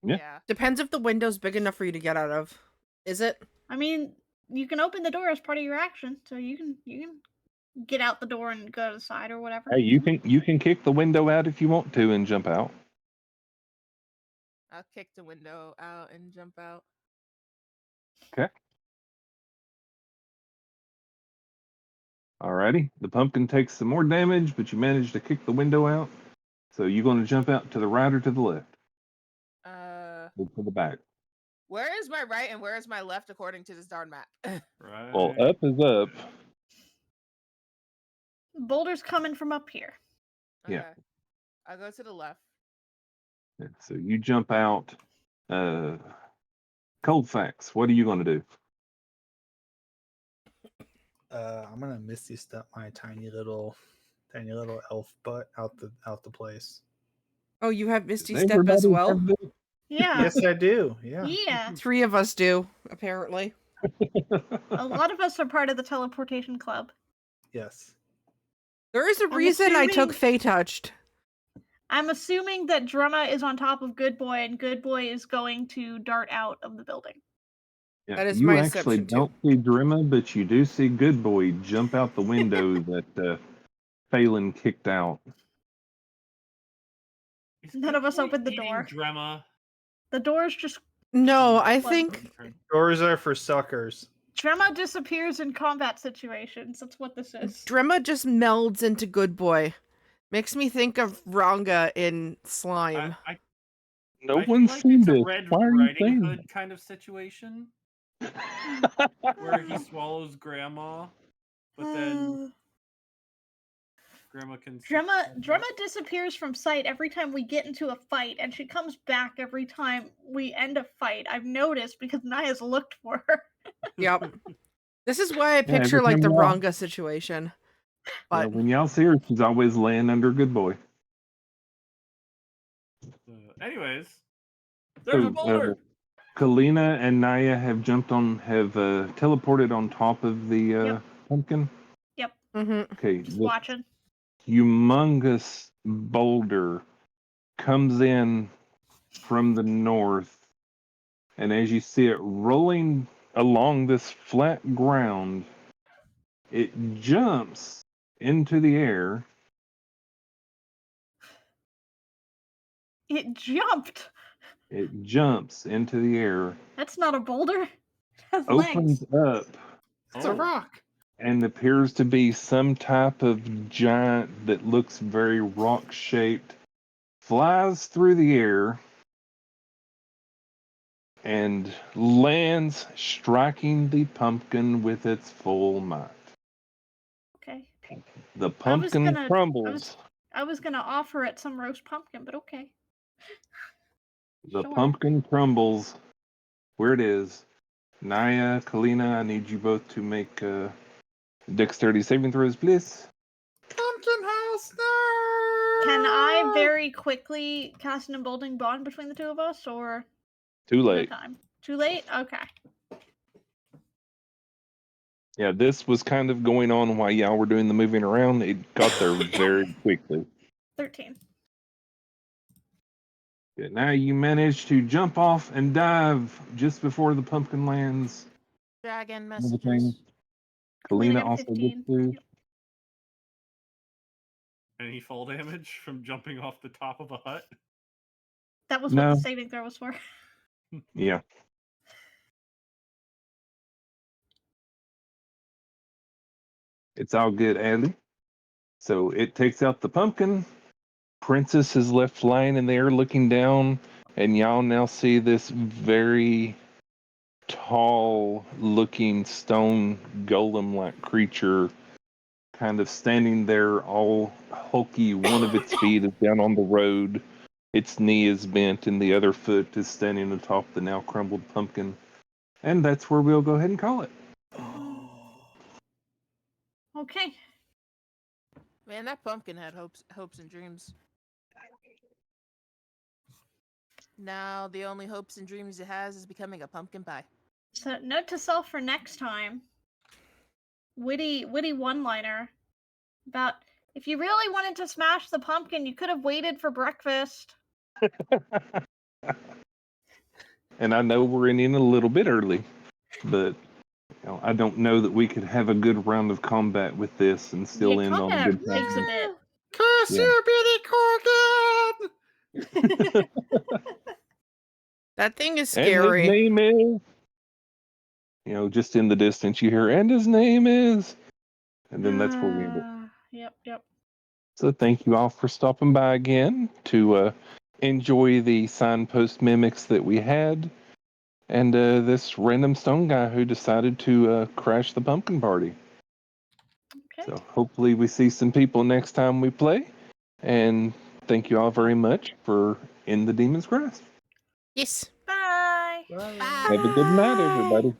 Yeah. Depends if the window's big enough for you to get out of. Is it? I mean, you can open the door as part of your action, so you can get out the door and go to the side or whatever. Hey, you can kick the window out if you want to and jump out. I'll kick the window out and jump out. Okay. Alrighty. The pumpkin takes some more damage, but you manage to kick the window out. So you're going to jump out to the right or to the left? Or to the back. Where is my right and where is my left according to this darn map? Right. Well, up is up. Boulder's coming from up here. Yeah. Okay. I'll go to the left. So you jump out. Coldfax, what are you going to do? I'm gonna misty step my tiny little elf butt out the place. Oh, you have Misty Does Step as everybody well? have this? Yeah. Yes, I do. Yeah. Yeah. 3 of us do, apparently. A lot of us are part of the teleportation club. Yes. There is a I'm reason I took assuming- Fey Touched. I'm assuming that Drumma is on top of Good Boy, and Good Boy is going to dart out of the building. Yeah, That is you my actually assumption, too. don't see Drimma, but you do see Good Boy jump out the window that Phelan kicked out. Is None Good of us Boy opened the eating door. Dremma? The door's just No, I Well, think Doors are for suckers. Drumma disappears in combat situations. That's what this is. Dremma just melds into Good Boy. Makes me think of Ranga in Slime. No I feel one's like seen it's a this. Red Why are you Riding saying Hood kind of situation where he swallows Grandma, but then Grandma can. Drumma disappears from sight every time we get into a fight, and she comes back every time we end a fight. I've noticed because Naya's looked for her. Yep. This is why I every picture like time the y'all- Ranga situation. Yeah, But when y'all see her, she's always laying under Good Boy. Anyways, there's a boulder. Kalina and Naya have teleported on top of the Yep. pumpkin. Yep, Okay, just this watching. humongous boulder comes in from the north, and as you see it rolling along this flat ground, it jumps into the air. It jumped. It jumps into the air, That's not a boulder. It has legs. opens up, It's a rock. and appears to be some type of giant that looks very rock shaped, flies through the air, and lands striking the pumpkin with its full might. Okay. The pumpkin gonna- crumbles. I was gonna offer it some roast pumpkin, but okay. The Sure. pumpkin crumbles where it is. Naya, Kalina, I need you both to make dexterity saving throws, please. Pumpkin house. No. Can I very quickly cast an emboldening bond between the two of us, or Too no late. time? Too late? Okay. Yeah, this was kind of going on while y'all were doing the moving around. It got there very quickly. 13. Yeah, now you manage to jump off and dive just before the pumpkin lands. Dragon Another thing. messages. Kalina Kalina got a also 15. gets to. Any fall damage from jumping off the top of a hut? That was what No. the saving throw was for. Yeah. It's all good, Adley. So it takes out the pumpkin. Princess is left lying in the air looking down, and y'all now see this very tall looking stone golem like creature kind of standing there all hulky. One of its feet is down on the road, its knee is bent, and the other foot is standing atop the now crumbled pumpkin. And that's where we'll go ahead and call it. Okay. Man, that pumpkin had hopes and dreams. Now the only hopes and dreams it has is becoming a pumpkin pie. So note to self for next time. Witty one-liner about if you really wanted to smash the pumpkin, you could have waited for breakfast. And I know we're in a little bit early, but I don't know that we could have a good round of combat with this and still Yeah, end on a combat good takes a time. bit. Curse Yeah. you, Billy Corgan! that thing is And his scary. name is, just in the distance you hear, and his name is. And then that's where we end it. Yep. So thank you all for stopping by again to enjoy the signpost mimics that we had, and this random stone guy who decided to crash the pumpkin party. Okay. So hopefully we see some people next time we play. And thank you all very much for In the Demon's Grasp. Yes. Bye. Bye. Have a good night, everybody.